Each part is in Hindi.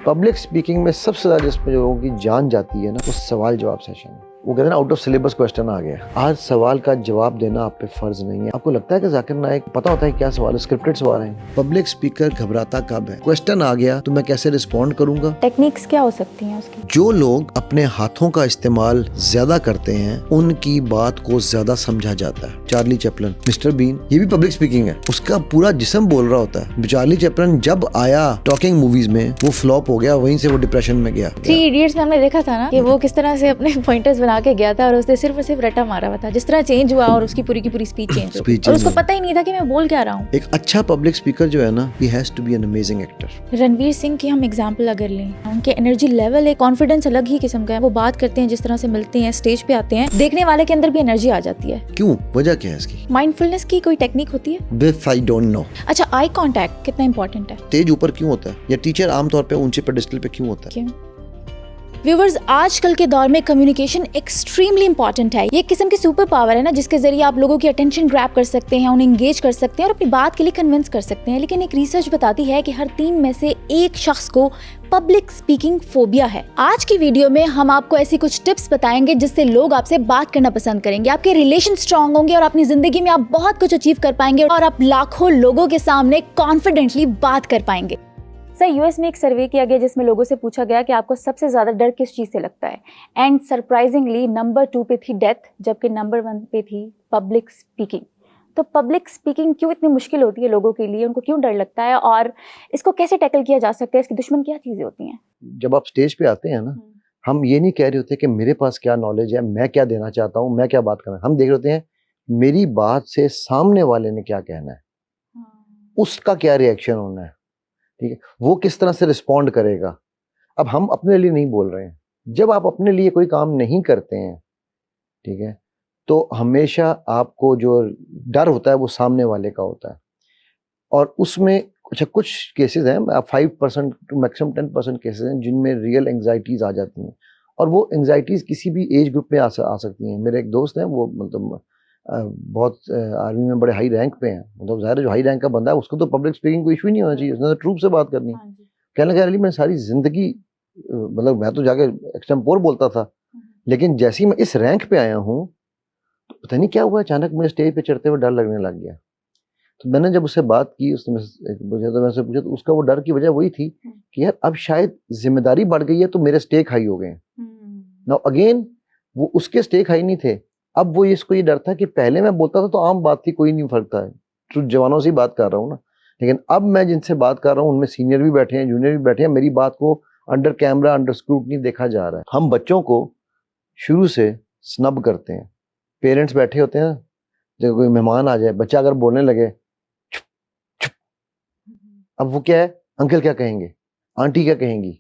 पब्लिक स्पीकिंग में सबसे ज़्यादा जिसमें जो लोगों की जान जाती है ना, वो सवाल जवाब सेशन है। वो कहते हैं ना, आउट ऑफ सिलेबस क्वेश्चन आ गया। आज सवाल का जवाब देना आप पे फर्ज नहीं है। आपको लगता है कि जाकिर नाइक पता होता है क्या सवाल है, स्क्रिप्टेड सवाल है। पब्लिक स्पीकर घबराता कब है? क्वेश्चन आ गया तो मैं कैसे रिस्पॉन्ड करूंगा? टेक्निक्स क्या हो सकती हैं उसकी? जो लोग अपने हाथों का इस्तेमाल ज्यादा करते हैं उनकी बात को ज्यादा समझा जाता है। चार्ली चैपलिन, मिस्टर बीन, ये भी पब्लिक स्पीकिंग है। उसका पूरा जिस्म बोल रहा होता है। चार्ली चैपलिन जब आया टॉकिंग मूवीज में, वो फ्लॉप हो गया, वहीं से वो डिप्रेशन में गया। 3 इडियट्स में हमने देखा था ना कि वो किस तरह से अपने पॉइंटर्स बना के गया था और उसने सिर्फ और सिर्फ रट्टा मारा हुआ था। जिस तरह चेंज हुआ और उसकी पूरी की पूरी स्पीच चेंज हो गई और उसको पता ही नहीं था कि मैं बोल क्या रहा हूँ। एक अच्छा पब्लिक स्पीकर जो है ना, he has to be an amazing actor। Ranveer Singh की हम एग्जांपल अगर लें, उनके एनर्जी लेवल, एक कॉन्फिडेंस अलग ही किस्म का है। वो बात करते हैं, जिस तरह से मिलते हैं, स्टेज पे आते हैं, देखने वाले के अंदर भी एनर्जी आ जाती है। क्यों? वजह क्या है इसकी? माइंडफुलनेस की कोई टेक्निक होती है? If I don't know। अच्छा, आई कांटेक्ट कितना इंपॉर्टेंट है? स्टेज ऊपर क्यों होता है, या टीचर आमतौर पे ऊंचे पेडिस्टल पे क्यों होता है? क्यों? व्यूवर्स, आजकल के दौर में कम्युनिकेशन एक्सट्रीमली इंपॉर्टेंट है। ये एक किस्म की सुपर पावर है ना, जिसके जरिए आप लोगों की अटेंशन ग्रैब कर सकते हैं, उन्हें एंगेज कर सकते हैं और अपनी बात के लिए कन्विंस कर सकते हैं। लेकिन एक रिसर्च बताती है कि हर 3 में से 1 शख्स को पब्लिक स्पीकिंग फोबिया है। आज की वीडियो में हम आपको ऐसी कुछ टिप्स बताएंगे जिससे लोग आपसे बात करना पसंद करेंगे, आपके रिलेशन स्ट्रांग होंगे और अपनी जिंदगी में आप बहुत कुछ अचीव कर पाएंगे और आप लाखों लोगों के सामने कॉन्फिडेंटली बात कर पाएंगे। सर, यूएस में एक सर्वे किया गया जिसमें लोगों से पूछा गया कि आपको सबसे ज्यादा डर किस चीज से लगता है, एंड सरप्राइजिंगली नंबर 2 पे थी डेथ, जबकि नंबर 1 पे थी पब्लिक स्पीकिंग। तो पब्लिक स्पीकिंग क्यों इतनी मुश्किल होती है लोगों के लिए, उनको क्यों डर लगता है और इसको कैसे टैकल किया जा सकता है, इसके दुश्मन क्या चीजें होती हैं? जब आप स्टेज पे आते हैं ना, हम ये नहीं कह रहे होते कि मेरे पास क्या नॉलेज है, मैं क्या देना चाहता हूँ, मैं क्या बात करना। हम देख रहे होते हैं मेरी बात से सामने वाले ने क्या कहना है, उसका क्या रिएक्शन होना है, ठीक है, वो किस तरह से रिस्पॉन्ड करेगा। अब हम अपने लिए नहीं बोल रहे हैं। जब आप अपने लिए कोई काम नहीं करते हैं, ठीक है, तो हमेशा आपको जो डर होता है वो सामने वाले का होता है। और उसमें कुछ केसेस हैं, 5% टू मैक्सिमम 10% केसेस हैं जिनमें रियल एंग्जाइटीज आ जाती हैं। और वो एंग्जाइटीज किसी भी एज ग्रुप में आ सकती हैं। मेरे एक दोस्त हैं, वो मतलब बहुत आर्मी में बड़े हाई रैंक पे हैं। मतलब ज़ाहिर है, जो हाई रैंक का बंदा है उसको तो पब्लिक स्पीकिंग को इशू ही नहीं होना चाहिए, उसने तो ट्रूप से बात करनी है। कहने लगा, अली मैं सारी जिंदगी मतलब मैं तो जाके एक्सटेम्पोर बोलता था, लेकिन जैसे ही मैं इस रैंक पे आया हूँ तो पता नहीं क्या हुआ, अचानक मुझे स्टेज पे चढ़ते हुए डर लगने लग गया। तो मैंने जब उससे बात की, उसने मुझसे पूछा, तो उसका वो डर की वजह वही थी कि यार अब शायद जिम्मेदारी बढ़ गई है तो मेरे स्टेक हाई हो गए हैं। नाउ अगेन वो उसके स्टेक हाई नहीं थे। अब वो इसको ये डर था कि पहले मैं बोलता था तो आम बात थी, कोई नहीं फर्क था, तो जवानों से ही बात कर रहा हूँ ना, लेकिन अब मैं जिनसे बात कर रहा हूँ उनमें सीनियर भी बैठे हैं, जूनियर भी बैठे हैं, मेरी बात को अंडर कैमरा, अंडर स्क्रूटनी देखा जा रहा है। हम बच्चों को शुरू से स्नब करते हैं। पेरेंट्स बैठे होते हैं, जब कोई मेहमान आ जाए, बच्चा अगर बोलने लगे, अब वो क्या है, अंकल क्या कहेंगे, आंटी क्या कहेंगी,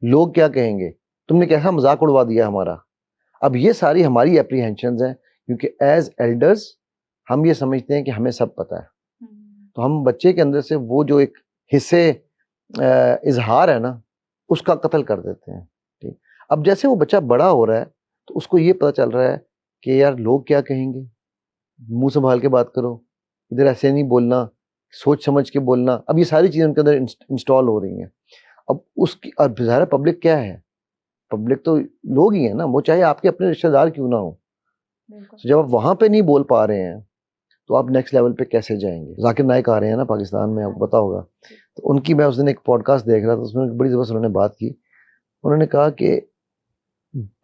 लोग क्या कहेंगे, तुमने कैसा मजाक उड़वा दिया हमारा। अब ये सारी हमारी एप्रीहेंशंस हैं, क्योंकि एज एल्डर्स हम ये समझते हैं कि हमें सब पता है। तो हम बच्चे के अंदर से वो जो एक हिस्से इजहार है ना, उसका कत्ल कर देते हैं। ठीक, अब जैसे वो बच्चा बड़ा हो रहा है तो उसको ये पता चल रहा है कि यार लोग क्या कहेंगे, मुंह संभाल के बात करो, इधर ऐसे नहीं बोलना, सोच समझ के बोलना। अब ये सारी चीजें उनके अंदर इंस्टॉल हो रही हैं। अब उसकी अब ज़ाहिर पब्लिक क्या है, पब्लिक तो लोग ही है ना, वो चाहे आपके अपने रिश्तेदार क्यों ना हो। तो जब आप वहां पे नहीं बोल पा रहे हैं तो आप नेक्स्ट लेवल पे कैसे जाएंगे? जाकिर नाइक आ रहे हैं ना पाकिस्तान में, आपको पता होगा। तो उनकी मैं उस दिन एक पॉडकास्ट देख रहा था, उसमें बड़ी जबरदस्त उन्होंने बात की। उन्होंने कहा कि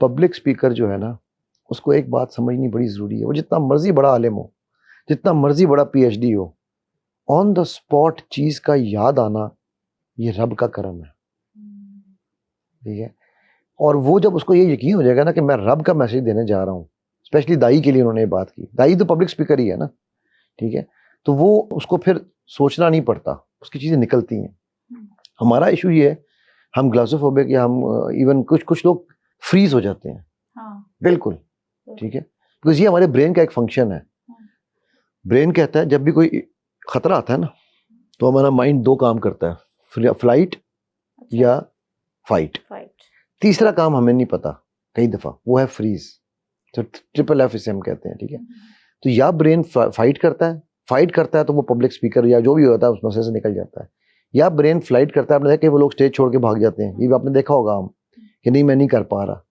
पब्लिक स्पीकर जो है ना, उसको एक बात समझनी बड़ी जरूरी है। वो जितना मर्जी बड़ा आलिम हो, जितना मर्जी बड़ा PhD हो, ऑन द स्पॉट चीज का याद आना ये रब का करम है, ठीक है। और वो जब उसको ये यकीन हो जाएगा ना कि मैं रब का मैसेज देने जा रहा हूँ, स्पेशली दाई के लिए उन्होंने ये बात की, दाई तो पब्लिक स्पीकर ही है ना, ठीक है, तो वो उसको फिर सोचना नहीं पड़ता, उसकी चीजें निकलती हैं। हमारा इशू ये है, हम ग्लासोफोबिक, या हम इवन कुछ लोग फ्रीज हो जाते हैं। बिल्कुल, ठीक है, बिकॉज ये हमारे ब्रेन का एक फंक्शन है। ब्रेन कहता है जब भी कोई खतरा आता है ना, तो हमारा माइंड 2 काम करता है, फ्लाइट या फाइट। तीसरा काम हमें नहीं पता कई दफा, वो है फ्रीज। तो ट्रिपल F इसे हम कहते हैं, ठीक है। तो या ब्रेन फाइट करता है तो वो पब्लिक स्पीकर या जो भी होता है उस मसले से निकल जाता है, या ब्रेन फ्लाइट करता है, आपने देखा कि वो लोग स्टेज छोड़ के भाग जाते हैं, ये भी आपने देखा होगा हम कि नहीं मैं नहीं कर पा रहा।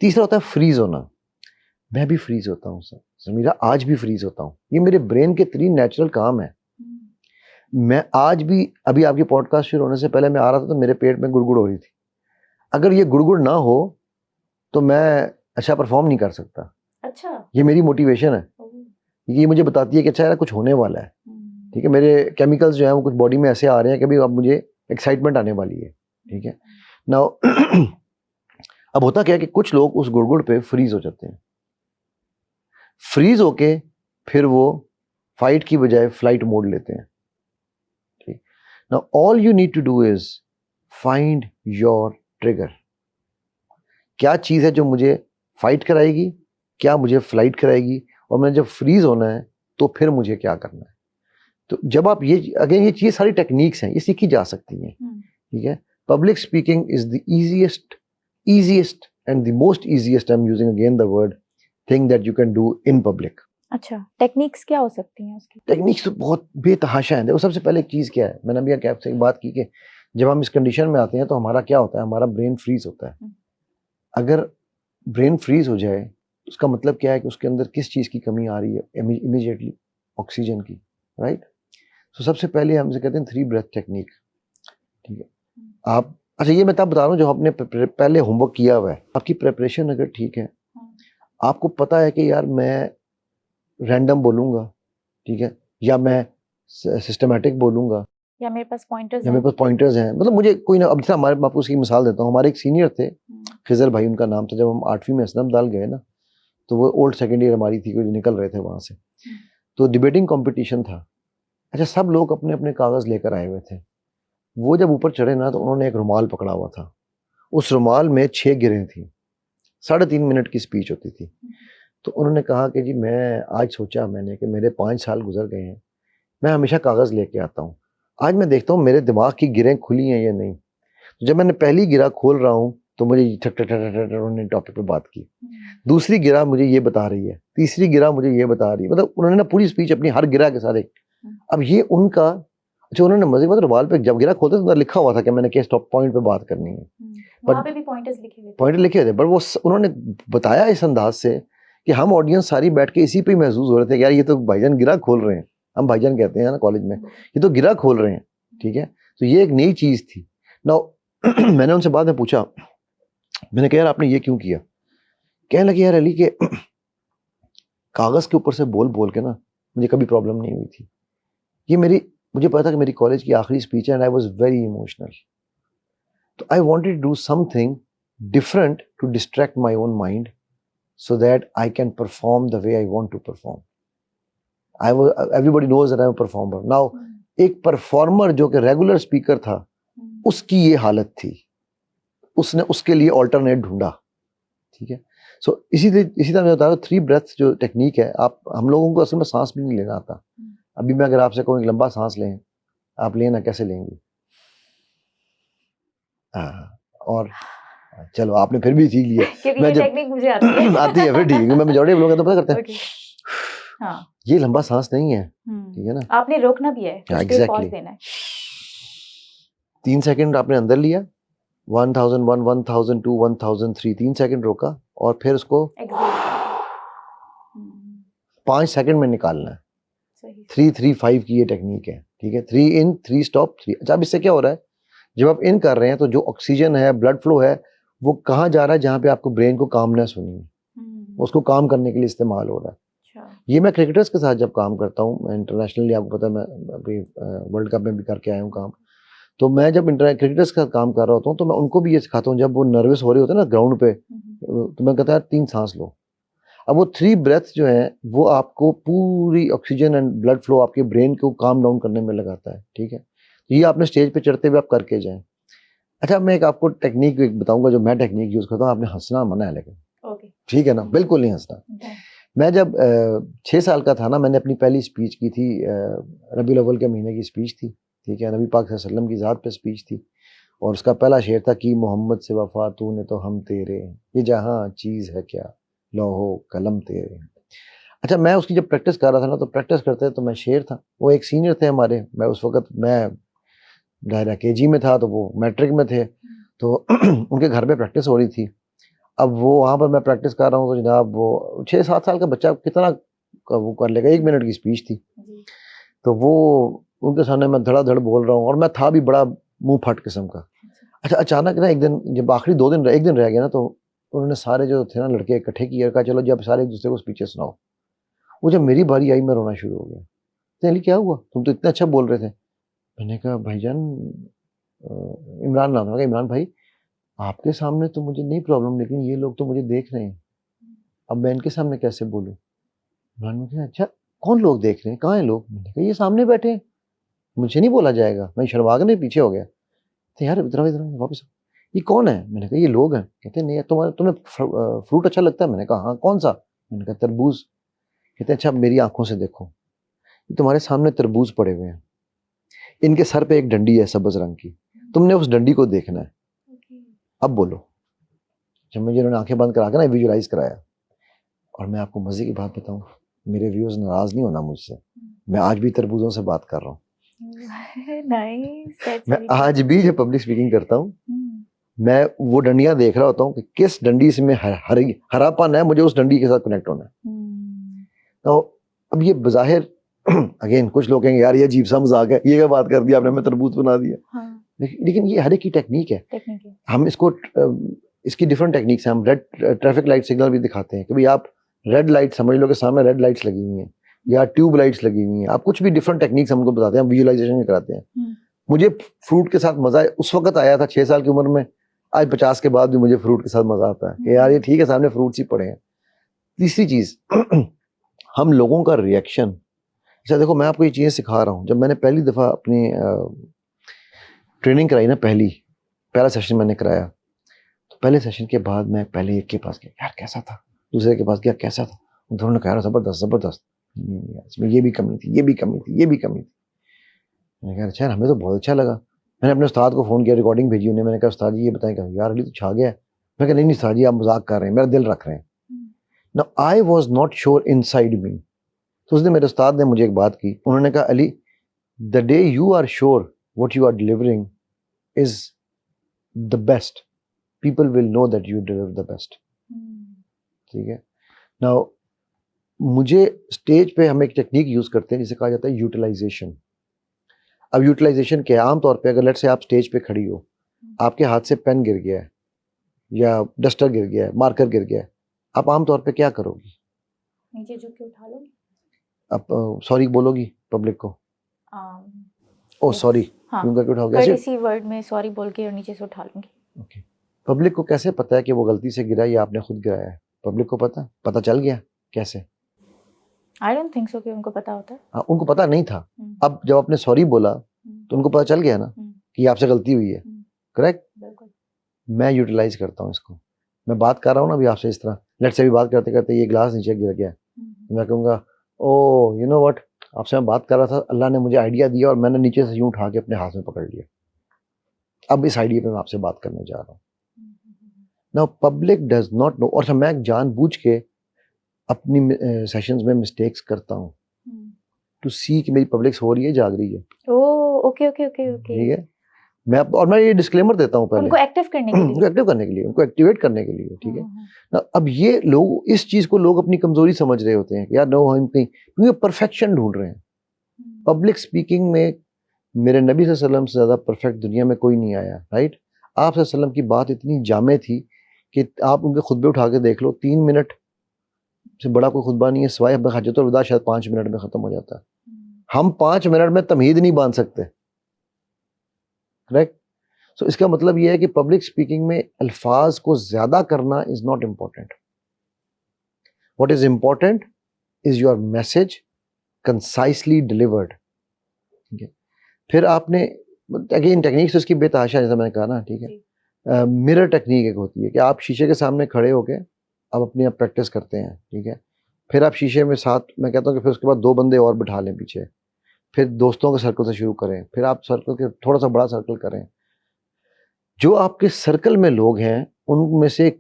तीसरा होता है फ्रीज होना, मैं भी फ्रीज होता हूँ सर, समीरा आज भी फ्रीज होता हूँ। ये मेरे ब्रेन के 3 नेचुरल काम है। मैं आज भी, अभी आपकी पॉडकास्ट शुरू होने से पहले मैं आ रहा था तो मेरे पेट में गुड़गुड़ हो रही थी। अगर ये गुड़गुड़ ना हो तो मैं अच्छा परफॉर्म नहीं कर सकता। अच्छा, ये मेरी मोटिवेशन है, ये मुझे बताती है कि अच्छा यार कुछ होने वाला है, ठीक है, मेरे केमिकल्स जो है वो कुछ बॉडी में ऐसे आ रहे हैं कि अभी अब मुझे एक्साइटमेंट आने वाली है, ठीक है। नाउ अब होता क्या है कि कुछ लोग उस गुड़गुड़ पे फ्रीज हो जाते हैं, फ्रीज होके फिर वो फाइट की बजाय फ्लाइट मोड लेते हैं, ठीक। Now all you need to do is find your trigger. क्या चीज है जो मुझे फाइट कराएगी, क्या मुझे फ्लाइट कराएगी, और मैंने जब फ्रीज होना है तो फिर मुझे क्या करना है। तो जब आप ये अगेन ये चीज सारी टेक्निक्स हैं, ये सीखी जा सकती हैं, ठीक है। Public speaking is the easiest and the most easiest, I'm using again the word, thing that you can do in public. अच्छा, टेक्निक्स क्या हो सकती हैं उसकी? टेक्निक्स तो बहुत बेतहाशा है। देखो सबसे पहले एक चीज क्या है, मैंने अभी आपसे एक बात की कि जब हम इस कंडीशन में आते हैं तो हमारा क्या होता है, हमारा ब्रेन फ्रीज होता है। अगर ब्रेन फ्रीज हो जाए उसका मतलब क्या है कि उसके अंदर किस चीज की कमी आ रही है, इमीडिएटली ऑक्सीजन की, राइट। तो सबसे पहले हम इसे कहते हैं 3 ब्रेथ टेक्निक, ठीक है। आप अच्छा ये मैं तब बता रहा हूँ जो आपने पहले होमवर्क किया हुआ है, आपकी प्रिपरेशन अगर ठीक है, आपको पता है कि यार मैं रैंडम बोलूंगा, ठीक है, या मैं सिस्टमैटिक बोलूंगा, या मेरे पास पॉइंटर्स या मेरे पास पॉइंटर्स हैं, मतलब मुझे कोई ना। अब जैसे हमारे, मैं आपको उसकी मिसाल देता हूँ, हमारे एक सीनियर थे, खिजर भाई उनका नाम था। जब हम 8वीं में असलम दाल गए ना, तो वो ओल्ड सेकेंड ईयर हमारी थी, जो निकल रहे थे वहां से, तो डिबेटिंग कंपटीशन था। अच्छा सब लोग अपने अपने कागज लेकर आए हुए थे। वो जब ऊपर चढ़े ना तो उन्होंने एक रुमाल पकड़ा हुआ था, उस रुमाल में 6 गिरें थी, 3.5 मिनट की स्पीच होती थी। तो उन्होंने कहा कि जी मैं आज सोचा मैंने कि मेरे 5 साल गुजर गए हैं, मैं हमेशा कागज लेके आता हूँ, आज मैं देखता हूँ मेरे दिमाग की गिरें खुली हैं या नहीं। तो जब मैंने पहली गिरा खोल रहा हूँ तो मुझे उन्होंने टॉपिक पे बात की, दूसरी गिरा मुझे ये बता रही है, तीसरी गिरा मुझे ये बता रही है, मतलब उन्होंने ना पूरी स्पीच अपनी हर गिरा के साथ एक। अब ये उनका, अच्छा उन्होंने मजे में रुमाल पे जब गिरा खोलते तो लिखा हुआ था कि मैंने किस टॉप पॉइंट पे बात करनी है, वहाँ पे भी पॉइंटर्स लिखे हुए थे, पॉइंटर लिखे हुए थे, बट वो उन्होंने बताया इस अंदाज से कि हम ऑडियंस सारी बैठ के इसी पे ही महसूस हो रहे थे कि यार ये तो भाईजान गिरा खोल रहे हैं, हम भाईजान कहते हैं ना कॉलेज में, ये तो गिरा खोल रहे हैं, ठीक है। तो ये एक नई चीज थी ना। मैंने उनसे बाद में पूछा, मैंने कहा यार आपने ये क्यों किया। कहने लगे यार अली के कागज के ऊपर से बोल बोल के ना मुझे कभी प्रॉब्लम नहीं हुई थी, ये मेरी, मुझे पता था कि मेरी कॉलेज की आखिरी स्पीच है and I was very emotional, तो I wanted to do something different to distract my own mind so that I can perform the way I want to perform. Everybody knows that I'm a performer. Now, एक परफॉर्मर जो कि रेगुलर स्पीकर था, उसकी ये हालत थी, उसने उसके लिए ऑल्टरनेट ढूंढा, ठीक है। सो इसी तरह मैं बता रहा हूँ 3 ब्रेथ जो टेक्निक है, आप हम लोगों को असल में सांस भी नहीं लेना आता। अभी मैं अगर आपसे कहूँ एक लंबा सांस लें, आप लेना कैसे लेंगे? और चलो आपने फिर भी सीख लिया, क्योंकि मैं ये जब टेक्निक मुझे आती है आती है फिर ठीक है, मैं मेजॉरिटी लोग तो पता करते हैं Okay. हाँ, ये लंबा सांस नहीं है, ठीक है ना, आपने रोकना भी है, कुछ देर पॉज देना है। 3 सेकंड आपने अंदर लिया, 1001, 1002, 1003, 3 सेकंड रोका और फिर उसको 5 सेकंड में निकालना है। 3-3-5 की ये टेक्निक है, ठीक है। 3 इन 3 स्टॉप 3। अच्छा अब इससे क्या हो रहा है, जब आप इन कर रहे हैं तो जो ऑक्सीजन है, ब्लड फ्लो है, वो कहाँ जा रहा है, जहाँ पे आपको ब्रेन को कामनेस होनी है, उसको काम करने के लिए इस्तेमाल हो रहा है। ये मैं क्रिकेटर्स के साथ जब काम करता हूँ, मैं इंटरनेशनली, आपको पता है मैं अभी वर्ल्ड कप में भी करके आया हूँ काम, तो मैं जब क्रिकेटर्स के साथ काम कर रहा होता हूँ तो मैं उनको भी ये सिखाता हूँ, जब वो नर्वस हो रहे होते हैं ना ग्राउंड पे, तो मैं कहता है 3 सांस लो। अब वो 3 ब्रेथ जो है वो आपको पूरी ऑक्सीजन एंड ब्लड फ्लो आपके ब्रेन को काम डाउन करने में लगाता है, ठीक है। तो ये आपने स्टेज पे चढ़ते हुए आप करके जाएं। अच्छा मैं एक आपको टेक्निक बताऊंगा जो मैं टेक्निक यूज करता हूँ, आपने हंसना मना है लेकिन, ठीक है ना, बिल्कुल नहीं हंसना। मैं जब 6 साल का था ना, मैंने अपनी पहली स्पीच की थी, रबीउल अव्वल के महीने की स्पीच थी, ठीक है, नबी पाक सल्लल्लाहु अलैहि वसल्लम की ज़ात पे स्पीच थी, और उसका पहला शेर था कि मोहम्मद से वफा तूने तो हम तेरे, ये जहाँ चीज़ है क्या लौहो कलम तेरे। अच्छा मैं उसकी जब प्रैक्टिस कर रहा था ना, तो प्रैक्टिस करते तो मैं शेर था, वो एक सीनियर थे हमारे, मैं उस वक्त मैं दायरा केजी में था तो वो मैट्रिक में थे, तो उनके घर पे प्रैक्टिस हो रही थी। अब वो वहाँ पर मैं प्रैक्टिस कर रहा हूँ तो जनाब वो 6-7 साल का बच्चा कितना वो कर लेगा, 1 मिनट की स्पीच थी, तो वो उनके सामने मैं धड़ाधड़ बोल रहा हूँ और मैं था भी बड़ा मुंह फट किस्म का। अच्छा, अचानक ना एक दिन जब आखिरी 2 दिन 1 दिन रह गया ना, तो उन्होंने सारे जो थे ना लड़के इकट्ठे किए, कहा चलो जी अब सारे एक दूसरे को स्पीचेस सुनाओ। वो जब मेरी बारी आई मैं रोना शुरू हो गया। अली क्या हुआ, तुम तो इतना अच्छा बोल रहे थे। मैंने कहा भाईजान, इमरान नाम था, इमरान भाई आपके सामने तो मुझे नहीं प्रॉब्लम, लेकिन ये लोग तो मुझे देख रहे हैं, अब मैं इनके सामने कैसे बोलूं। इमरान ने कहा अच्छा कौन लोग देख रहे हैं, कहाँ हैं लोग। मैंने कहा ये सामने बैठे हैं, मुझे नहीं बोला जाएगा। मैं शर्मा के पीछे हो गया। तो यार इधर इधर वापस, ये कौन है। मैंने कहा ये लोग हैं। कहते नहीं तुम्हें फ्रूट अच्छा लगता है। मैंने कहा हाँ कौन सा। मैंने कहा तरबूज। कहते अच्छा मेरी आंखों से देखो, ये तुम्हारे सामने तरबूज पड़े हुए हैं, इनके सर पे एक डंडी है सब्ज रंग की, तुमने उस डंडी को देखना है, अब बोलो। जब मुझे उन्होंने आंखें बंद करा के ना विजुअलाइज कराया, और मैं आपको मजे की बात बताऊं, मेरे व्यूअर्स नाराज नहीं होना मुझसे, मैं आज भी तरबूजों से बात कर रहा हूँ। मैं आज भी जब पब्लिक स्पीकिंग करता हूँ, मैं वो डंडियां देख रहा होता हूँ कि किस डंडी से में हरापन है, मुझे उस डंडी के साथ कनेक्ट होना है। तो अब ये बज़ाहिर अगेन कुछ लोग कहेंगे यार ये अजीब सा मजाक है, ये क्या बात कर दिया आपने, मैं तरबूज बना दिया। हाँ। लेकिन ये हर एक की टेक्निक है। हम इसको इसकी डिफरेंट टेक्निक्स हैं। हम रेड ट्रैफिक लाइट सिग्नल भी दिखाते हैं कि भाई आप रेड लाइट समझ लो कि सामने रेड लाइट्स लगी हुई हैं या ट्यूब लाइट्स लगी हुई हैं। आप कुछ भी डिफरेंट टेक्निक्स हमको बताते हैं, हम विजुअलाइजेशन भी कराते हैं। मुझे फ्रूट के साथ मजा उस वक्त आया था 6 साल की उम्र में, आज 50 के बाद भी मुझे फ्रूट के साथ मजा आता है कि यार ये ठीक है सामने फ्रूट्स ही पड़े हैं। तीसरी चीज हम लोगों का रिएक्शन। अच्छा देखो मैं आपको ये चीजें सिखा रहा हूँ। जब मैंने पहली दफा अपनी ट्रेनिंग कराई ना, पहला सेशन मैंने कराया, तो पहले सेशन के बाद मैं पहले एक के पास गया, यार कैसा था, दूसरे के पास गया कैसा था, उन्होंने कहा जबरदस्त जबरदस्त, इसमें ये भी कमी थी, ये भी कमी थी, ये भी कमी थी। मैंने कहा अच्छा हमें तो बहुत अच्छा लगा। मैंने अपने उस्ताद को फ़ोन किया, रिकॉर्डिंग भेजी उन्हें। मैंने कहा उस्ताद जी ये बताएं, कहा यार अली तो छा गया है। मैं कहा नहीं उस्ताद जी आप मजाक कर रहे हैं, मेरा दिल रख रहे हैं। Now I was not sure inside me. तो उस दिन मेरे उस्ताद ने मुझे एक बात की, उन्होंने कहा अली the day you are sure what you are delivering is the best, people will know that you deliver the best. ठीक है। नाउ मुझे स्टेज पे हम एक टेक्निक यूज करते हैं जिसे कहा जाता है यूटिलाइजेशन। अब यूटिलाइजेशन क्या है, आमतौर पे अगर लेट से आप स्टेज पे खड़ी हो, आपके हाथ से पेन गिर गया है या डस्टर गिर गया है, मार्कर गिर गया है, आप आमतौर पे क्या करोगी? नीचे झुक के उठा लोगी। आप सॉरी बोलोगी पब्लिक को? ओ सॉरी क्यों करके उठाओगे? इसी वर्ड में सॉरी बोल के और नीचे से उठा लूंगी। ओके। पब्लिक को कैसे पता है कि वो गलती से गिरा या आपने खुद गिराया है? पब्लिक को पता चल गया कैसे? आई डोंट थिंक सो कि उनको पता होता है। हाँ, उनको पता नहीं था। अब जब आपने सॉरी बोला तो उनको पता चल गया ना कि आपसे गलती हुई है। करेक्ट। मैं यूटिलाइज करता हूँ इसको। मैं बात कर रहा हूँ ना अभी आपसे इस तरह, लेट से भी बात करते करते ये ग्लास नीचे गिर गया, मैं कहूँगा ओ यू नो व्हाट, आपसे मैं बात कर रहा था, अल्लाह ने मुझे आइडिया दिया और मैंने नीचे से यूं उठा के अपने हाथ में पकड़ लिया। अब इस आइडिया पे मैं आपसे बात करने जा रहा हूँ। Now public does not know, और मैं जानबूझ के अपनी सेशंस में मिस्टेक्स करता हूँ टू सी कि मेरी पब्लिक सो रही है जाग रही है। ओके ओके ओके ओके, ठीक है। मैं ये डिस्क्लेमर देता हूँ पहले, उनको एक्टिव करने के लिए, उनको एक्टिव करने के लिए, उनको एक्टिवेट करने के लिए। ठीक है ना। अब ये लोग इस चीज को लोग अपनी कमजोरी समझ रहे होते हैं कि यार नो हम कहीं, क्योंकि परफेक्शन ढूंढ रहे हैं। पब्लिक स्पीकिंग में मेरे नबी सल्लल्लाहु अलैहि वसल्लम से ज्यादा परफेक्ट दुनिया में कोई नहीं आया। राइट। आप सल्लल्लाहु अलैहि वसल्लम की बात इतनी जामे थी कि आप उनके खुतबे उठा के देख लो, 3 मिनट से बड़ा कोई खुतबा नहीं है, सिवाय हज्जतुल विदा शायद 5 मिनट में खत्म हो जाता है। हम 5 मिनट में तमहीद नहीं बांध सकते। करेक्ट। सो इसका मतलब यह है कि पब्लिक स्पीकिंग में अल्फाज को ज्यादा करना is not important. What is important is your message concisely delivered. ठीक है। फिर आपने अगेन टेक्निक्स उसकी बेतहाशा, जैसा मैंने कहा ना। ठीक है। मिरर टेक्निक एक होती है कि आप शीशे के सामने खड़े होके आप अपनी आप प्रैक्टिस करते हैं। ठीक है। फिर आप शीशे में साथ, मैं कहता हूँ कि फिर उसके बाद 2 बंदे और बिठा लें पीछे, फिर दोस्तों के सर्कल से शुरू करें, फिर आप सर्कल के थोड़ा सा बड़ा सर्कल करें। जो आपके सर्कल में लोग हैं उनमें से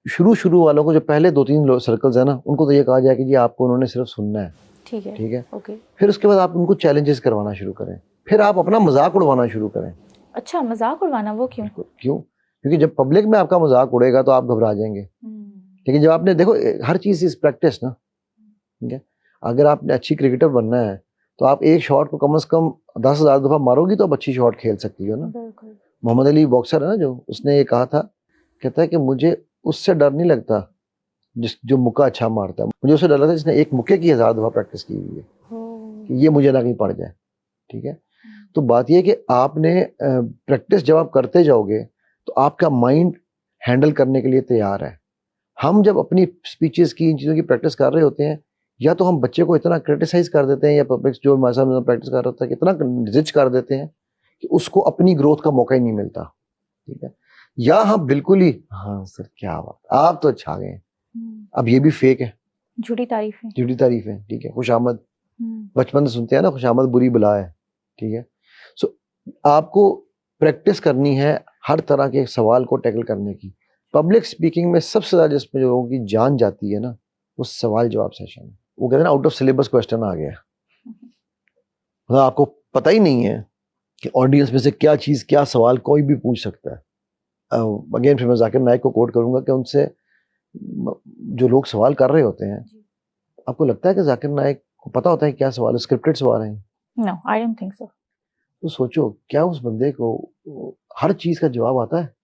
शुरू वालों को, जो पहले 2-3 सर्कल्स है ना, उनको तो ये कहा जाए कि जी आपको उन्होंने सिर्फ सुनना है। ठीक है। ओके। फिर उसके बाद आप उनको चैलेंजेस करवाना शुरू करें, फिर आप अपना मजाक उड़वाना शुरू करें। अच्छा, मजाक उड़वाना, वो क्यों? क्यों? क्योंकि जब पब्लिक में आपका मजाक उड़ेगा तो आप घबरा जाएंगे, लेकिन जब आपने देखो हर चीज इज प्रैक्टिस ना, ठीक है। अगर आपने अच्छी क्रिकेटर बनना है तो आप एक शॉट को कम से कम 10,000 दफा मारोगी तो आप अच्छी शॉट खेल सकती हो ना। बिल्कुल। मोहम्मद अली बॉक्सर है ना, जो उसने ये कहा था, कहता है कि मुझे उससे डर नहीं लगता जो मुक्का अच्छा मारता है, मुझे उससे डर लगता है जिसने एक मुक्के की 1000 दफा प्रैक्टिस की हुई है कि ये मुझे ना कहीं पड़ जाए, ठीक है। तो बात ये है कि आपने प्रैक्टिस जब आप करते जाओगे तो आपका माइंड हैंडल करने के लिए तैयार है। हम जब अपनी स्पीचेस की इन चीज़ों की प्रैक्टिस कर रहे होते हैं, या तो हम बच्चे को इतना क्रिटिसाइज कर देते हैं, या पब्लिक जो हमारे सामने प्रैक्टिस कर रहा होता है इतना रिच कर देते हैं कि उसको अपनी ग्रोथ का मौका ही नहीं मिलता, ठीक है। या हम बिल्कुल ही, हाँ सर क्या बात, आप तो छा गए। अब ये भी फेक है, झूठी तारीफ है, झूठी तारीफ है, ठीक है। खुशामद बचपन से सुनते हैं ना, खुशामद बुरी बला है, ठीक है। सो आपको प्रैक्टिस करनी है हर तरह के सवाल को टैकल करने की। पब्लिक स्पीकिंग में सबसे ज्यादा जिसमें लोगों की जान जाती है ना, वो सवाल जवाब सेशन है। वो कहते हैं ना, आउट ऑफ सिलेबस क्वेश्चन आ गया, मतलब आपको पता ही नहीं है कि ऑडियंस में से क्या चीज, क्या सवाल कोई भी पूछ सकता है। अगेन फिर मैं जाकिर नाइक को कोट करूंगा कि उनसे जो लोग सवाल कर रहे होते हैं, आपको लगता है कि जाकिर नाइक को पता होता है क्या सवाल है, स्क्रिप्टेड सवाल है? No, I don't think so. तो सोचो क्या उस बंदे को हर चीज का जवाब आता है?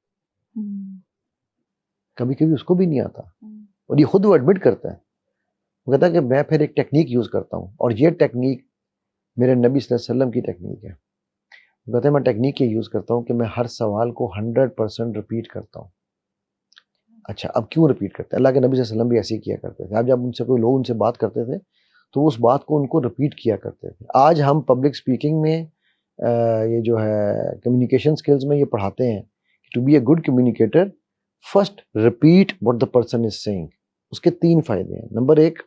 कभी कभी उसको भी नहीं आता, और ये खुद वो एडमिट करता है। वो कहता है कि मैं फिर एक टेक्निक यूज करता हूँ, और ये टेक्निक मेरे नबी सल्लल्लाहु अलैहि वसल्लम की टेक्निक है। वो कहते हैं मैं टेक्निक ये यूज करता हूँ कि मैं हर सवाल को 100% रिपीट करता हूँ। अच्छा, अब क्यों रिपीट करते हैं? अल्लाह के नबी सल्लल्लाहु अलैहि वसल्लम भी ऐसे ही किया करते थे। अब जब उनसे कोई लोग उनसे बात करते थे तो उस बात को उनको रिपीट किया करते थे। आज हम पब्लिक स्पीकिंग में ये जो है कम्युनिकेशन स्किल्स में ये पढ़ाते हैं, to be a good communicator first repeat what the person is saying. उसके 3 फायदे हैं। नंबर 1,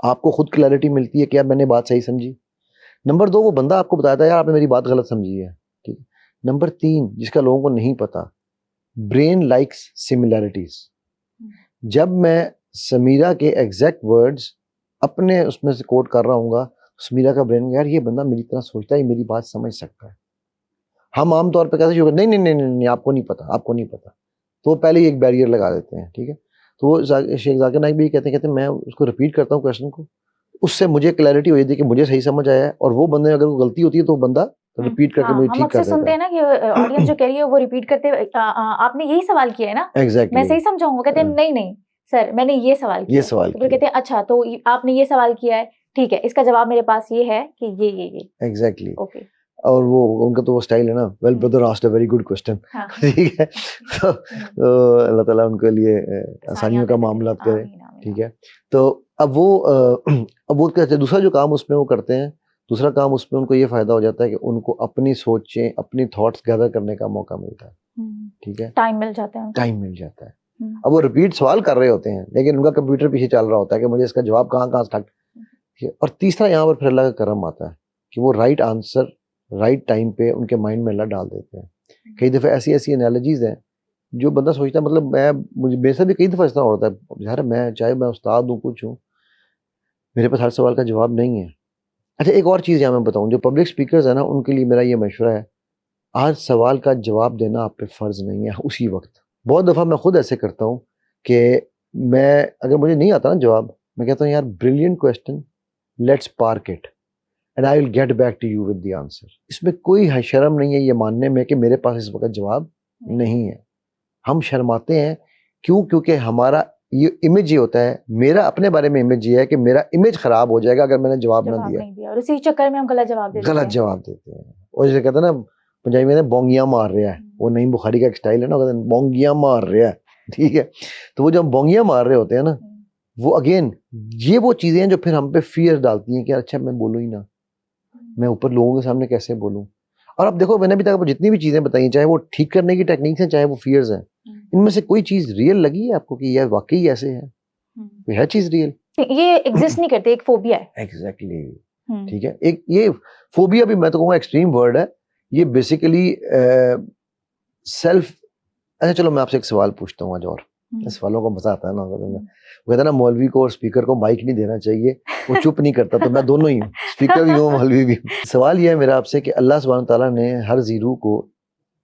आपको खुद क्लैरिटी मिलती है कि यार मैंने बात सही समझी। नंबर 2, वो बंदा आपको बताता है यार आपने मेरी बात गलत समझी है, ठीक है। नंबर 3, जिसका लोगों को नहीं पता, ब्रेन लाइक्स सिमिलैरिटीज। जब मैं समीरा के एग्जैक्ट वर्ड्स अपने उसमें से कोट कर रहा हूँ, समीरा का ब्रेन, यार ये बंदा मेरी तरह सोचता है, मेरी बात समझ सकता है। हम आमतौर पर कैसे नहीं नहीं नहीं नहीं आपको नहीं पता, आपको नहीं पता, तो वो पहले ही एक बैरियर लगा देते हैं, ठीक है। तो वो शेख जाकिर नाइक भी कहते मैं उसको रिपीट करता हूँ क्वेश्चन को, उससे मुझे क्लैरिटी हो जाती है कि मुझे सही समझ आया है, और वो बंदे अगर गलती होती है तो वो बंदा रिपीट करके मुझे ठीक कर देता है। सुनते हैं ना कि ऑडियंस जो कह रही है वो रिपीट करते आपने यही सवाल किया है ना, एग्जैक्टली मैं सही समझाऊंगा। कहते हैं नहीं नहीं सर मैंने ये सवाल किया, ये सवाल तो कहते हैं अच्छा तो आपने ये सवाल किया है, ठीक है, इसका जवाब मेरे पास ये है कि ये एग्जैक्टली ओके। और वो उनका तो वो स्टाइल है ना, well brother asked a very good question, ठीक है। तो अल्लाह ताला उनके लिए आसानियों का मामला करे, ठीक है। तो अब वो कहते हैं दूसरा जो काम उसमें वो करते हैं, दूसरा काम उसमें उनको ये फायदा हो जाता है कि उनको अपनी सोचें, अपनी थॉट्स गैदर करने का मौका मिलता है, ठीक है, टाइम मिल जाता है, टाइम मिल जाता है। अब वो रिपीट सवाल कर रहे होते हैं, लेकिन उनका कंप्यूटर पीछे चल रहा होता है कि मुझे इसका जवाब कहाँ स्टार्ट। और तीसरा यहाँ पर फिर अल्लाह का करम आता है कि वो राइट आंसर राइट टाइम पे उनके माइंड में अल्लाह डाल देते हैं। कई दफ़े ऐसी एनालॉजीज हैं जो बंदा सोचता है, मतलब मुझे मेरे साथ भी कई दफ़ा इस तरह होता है, यार मैं चाहे मैं उस्ताद हूँ कुछ हूँ, मेरे पास हर सवाल का जवाब नहीं है। अच्छा, एक और चीज़ यहाँ मैं बताऊँ, जो पब्लिक स्पीकर्स है ना, उनके लिए मेरा ये मशवरा है, हर सवाल का जवाब देना आप पे फ़र्ज़ नहीं है उसी वक्त। बहुत दफ़ा मैं खुद ऐसे करता हूँ कि मैं अगर मुझे नहीं आता ना जवाब, मैं कहता हूँ यार brilliant question, let's park it and I will get back to you with the answer. इसमें कोई शर्म नहीं है ये मानने में कि मेरे पास इस वक्त जवाब नहीं है। हम शर्माते हैं क्यों? क्योंकि हमारा ये इमेज ये होता है, मेरा अपने बारे में इमेज ये है कि मेरा इमेज खराब हो जाएगा अगर मैंने जवाब ना दिया, और उसी चक्कर में हम गलत जवाब देते हैं। और जैसे कहते हैं ना पंजाबी में, बोंगियां मार रहा है, वो नईम बुखारी का एक स्टाइल है ना, कहते हैं बोंगियां मार रहा है, ठीक है। तो वो जब बोंगियां मार रहे होते हैं ना, वो अगेन ये वो चीजें हैं जो फिर हम पे फियर डालती हैं कि अच्छा मैं बोलूं ही ना, मैं ऊपर लोगों के सामने कैसे बोलूं। और अब देखो, मैंने अभी तक जितनी भी चीजें बताई, चाहे वो ठीक करने की टेक्निक्स हैं, चाहे वो फियर्स हैं, इनमें से कोई चीज रियल लगी है आपको कि यार वाकई ऐसे है? कोई है चीज रियल? ये एग्जिस्ट नहीं करते, एक फोबिया है। एग्जैक्टली, ठीक है। एक ये फोबिया भी मैं तो कहूँगा एक्सट्रीम वर्ड है। ये बेसिकली सेल्फ। अच्छा चलो मैं आपसे एक सवाल पूछता हूँ आज, और सवालों को मजा आता है ना, वो कहता है ना मौलवी को और स्पीकर को माइक नहीं देना चाहिए, वो चुप नहीं करता, तो मैं दोनों ही हूँ, स्पीकर भी हूँ मौलवी भी हूँ। सवाल यह है मेरा आपसे कि अल्लाह सुब्हान तआला ने हर जीरू को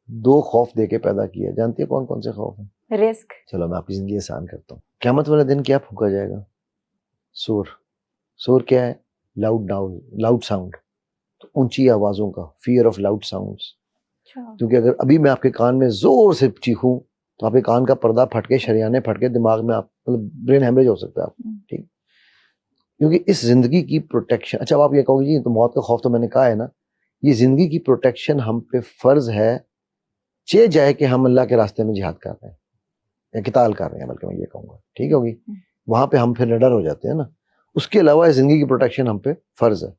दो खौफ दे के पैदा किया, जानती है कौन कौन से खौफ हैं? रिस्क। चलो मैं आपकी जिंदगी आसान करता हूँ। क़यामत वाले दिन क्या फूका जाएगा? शोर। शोर क्या है? लाउड साउंड, तो ऊंची आवाजों का, फियर ऑफ लाउड साउंड्स। क्योंकि अगर अभी मैं आपके कान में जोर से चीखूं तो आपके कान का पर्दा फट के, शरियाने फट के, दिमाग में आप मतलब ब्रेन हेमरेज हो सकता है आप, ठीक। क्योंकि इस जिंदगी की प्रोटेक्शन, अच्छा अब आप ये कहोगे जी तो मौत का खौफ तो मैंने कहा है ना, ये जिंदगी की प्रोटेक्शन हम पे फर्ज है, चे जाए कि हम अल्लाह के रास्ते में जिहाद कर रहे हैं या किताल कर रहे हैं, बल्कि मैं ये कहूँगा, ठीक होगी, वहां पे हम फिर निडर हो जाते हैं ना। उसके अलावा जिंदगी की प्रोटेक्शन हम पे फर्ज है।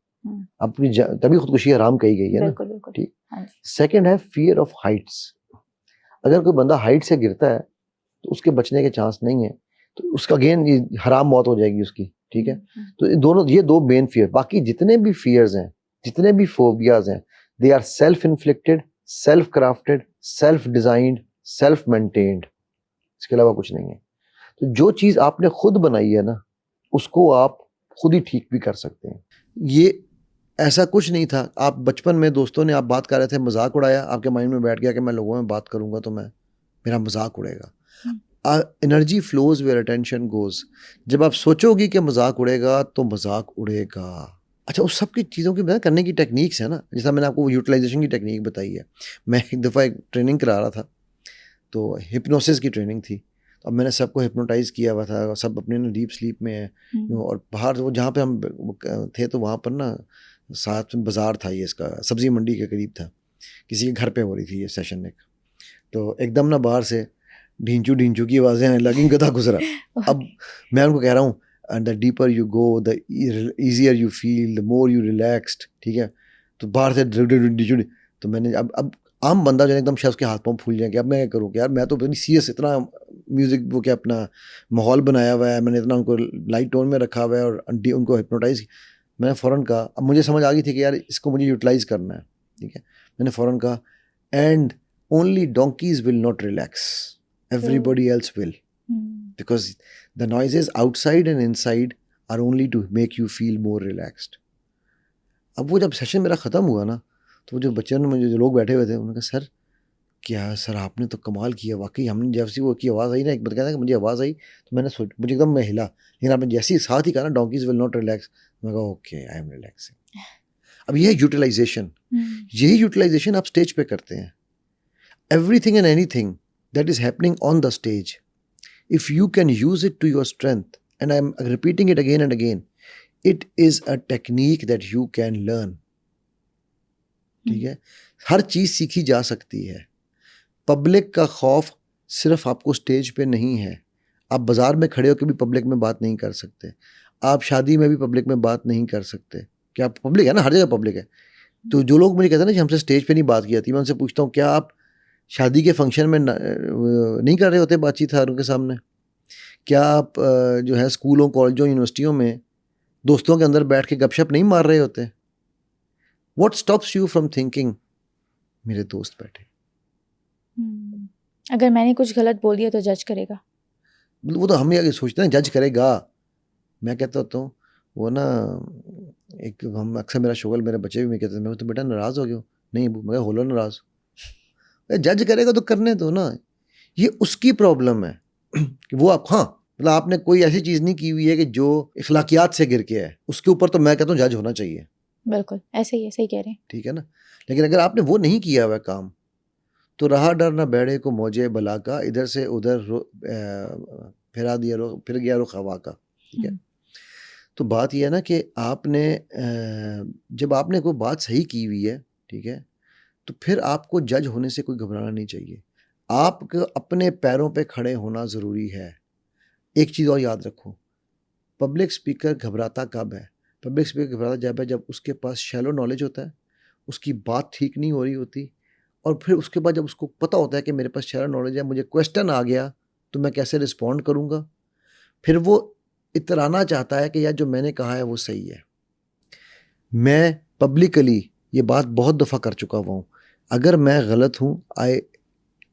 अपनी तभी खुदकुशी हराम कही गई है ना, ठीक। सेकंड है फियर ऑफ हाइट्स। अगर कोई बंदा हाइट से गिरता है तो उसके बचने के चांस नहीं है, तो उसका अगेन ये हराम मौत हो जाएगी उसकी, ठीक है। तो ये दो मेन फियर, बाकी जितने भी फियर्स हैं, जितने भी फोबियाज हैं, they are self inflicted, self crafted, self designed, self maintained, इसके अलावा कुछ नहीं है। तो जो चीज आपने खुद बनाई है ना, उसको आप खुद ही ठीक भी कर सकते हैं। ये ऐसा कुछ नहीं था, आप बचपन में दोस्तों ने आप बात कर रहे थे, मजाक उड़ाया, आपके माइंड में बैठ गया कि मैं लोगों में बात करूंगा तो मेरा मजाक उड़ेगा। Energy flows where attention goes. जब आप सोचोगी कि मजाक उड़ेगा तो मजाक उड़ेगा। अच्छा, उस सब की चीज़ों की करने की टेक्निक्स है ना, जैसा मैंने आपको यूटिलाइजेशन की टेक्निक बताई है। मैं एक दफ़ा एक ट्रेनिंग करा रहा था, तो हिप्नोसिस की ट्रेनिंग थी। अब मैंने सबको हिप्नोटाइज किया हुआ था, सब अपने ना डीप स्लीप में है, और बाहर वो जहाँ पे हम थे तो वहाँ पर ना साथ में बाज़ार था, ये इसका सब्ज़ी मंडी के करीब था, किसी के घर पे हो रही थी ये सेशन एक। तो एकदम ना बाहर से ढींचू ढींचू की आवाज़ें आने लगी, गधा गुजरा। अब मैं उनको कह रहा हूँ, and the deeper you go the easier you feel, the more you relaxed, ठीक है। तो बाहर से ढींचू, तो मैंने अब आम बंदा जो एकदम शायद उसके हाथ पाँव फूल जाएंगे, अब मैं क्या करूँ कि यार मैं तो बड़ी सीरियस, इतना म्यूज़िक वो क्या अपना माहौल बनाया हुआ है, मैंने इतना उनको लाइट टोन में रखा हुआ है और उनको हिप्नोटाइज। मैंने फ़ौरन कहा, अब मुझे समझ आ गई थी कि यार इसको मुझे यूटिलाइज करना है, ठीक है। मैंने फ़ौरन कहा, and only donkey's will not relax, everybody else will, because the noises outside and inside are only to make you feel more relaxed. अब वो जब सेशन मेरा ख़त्म हुआ ना, तो वो जो बच्चे ने मुझे, जो लोग बैठे हुए थे, उन्होंने कहा, सर क्या सर आपने तो कमाल किया वाकई, हमने जैसी वो की आवाज़ आई ना, एक बार कहता है कि मुझे आवाज़ आई तो मैंने मुझे एकदम मैं हिला, लेकिन आपने जैसे ही साथ ही कहा ना डोंकीज विल नॉट रिलैक्स, मैं कहा ओके आई एम रिलैक्सिंग। अब ये यूटिलाइजेशन, यही यूटिलाइजेशन आप स्टेज पे करते हैं। Everything and anything that is happening on the stage, if you can use it to your strength, and I'm repeating it again and again, it is a technique that you can learn, ठीक है। हर चीज सीखी जा सकती है। पब्लिक का खौफ सिर्फ आपको स्टेज पे नहीं है, आप बाजार में खड़े होकर भी पब्लिक में बात नहीं कर सकते, आप शादी में भी पब्लिक में बात नहीं कर सकते, क्या पब्लिक है ना, हर जगह पब्लिक है। तो जो लोग मुझे कहते हैं ना कि हमसे स्टेज पे नहीं बात की जाती, मैं उनसे पूछता हूँ क्या आप शादी के फंक्शन में नहीं कर रहे होते बातचीत हर उनके सामने? क्या आप जो है स्कूलों, कॉलेजों, यूनिवर्सिटियों में दोस्तों के अंदर बैठ के गपशप नहीं मार रहे होते? What stops you from thinking मेरे दोस्त बैठे? अगर मैंने कुछ गलत बोल दिया तो जज करेगा, वो तो हम ये सोचते हैं जज करेगा। मैं कहता होता हूँ वो ना, एक हम अक्सर मेरा शोगल, मेरे बच्चे भी मैं कहते हैं, मैं तो बेटा नाराज़ हो गया, नहीं मैं हो लो नाराज़, जज करेगा तो करने दो ना। ये उसकी प्रॉब्लम है कि वो आप, हाँ मतलब आपने कोई ऐसी चीज़ नहीं की हुई है कि जो इखलाकियात से गिर के है, उसके ऊपर तो मैं कहता हूँ जज होना चाहिए। बिल्कुल ऐसे ही है, सही कह रहे हैं, ठीक है ना। लेकिन अगर आपने वो नहीं किया हुआ काम, तो रहा डर ना बैठे को मौजे बला का, इधर से उधर फिरा दिया फिर गया रुख हवा का, ठीक है। तो बात यह है ना कि आपने जब आपने कोई बात सही की हुई है, ठीक है, तो फिर आपको जज होने से कोई घबराना नहीं चाहिए। आपको अपने पैरों पे खड़े होना ज़रूरी है। एक चीज़ और याद रखो, पब्लिक स्पीकर घबराता कब है? पब्लिक स्पीकर घबराता जब है जब उसके पास शैलो नॉलेज होता है, उसकी बात ठीक नहीं हो रही होती, और फिर उसके बाद जब उसको पता होता है कि मेरे पास शैलो नॉलेज है, मुझे क्वेश्चन आ गया तो मैं कैसे रिस्पॉन्ड करूँगा, फिर वो इतराना चाहता है कि यार जो मैंने कहा है वो सही है। मैं पब्लिकली ये बात बहुत दफ़ा कर चुका हुआ हूँ, अगर मैं गलत हूँ, I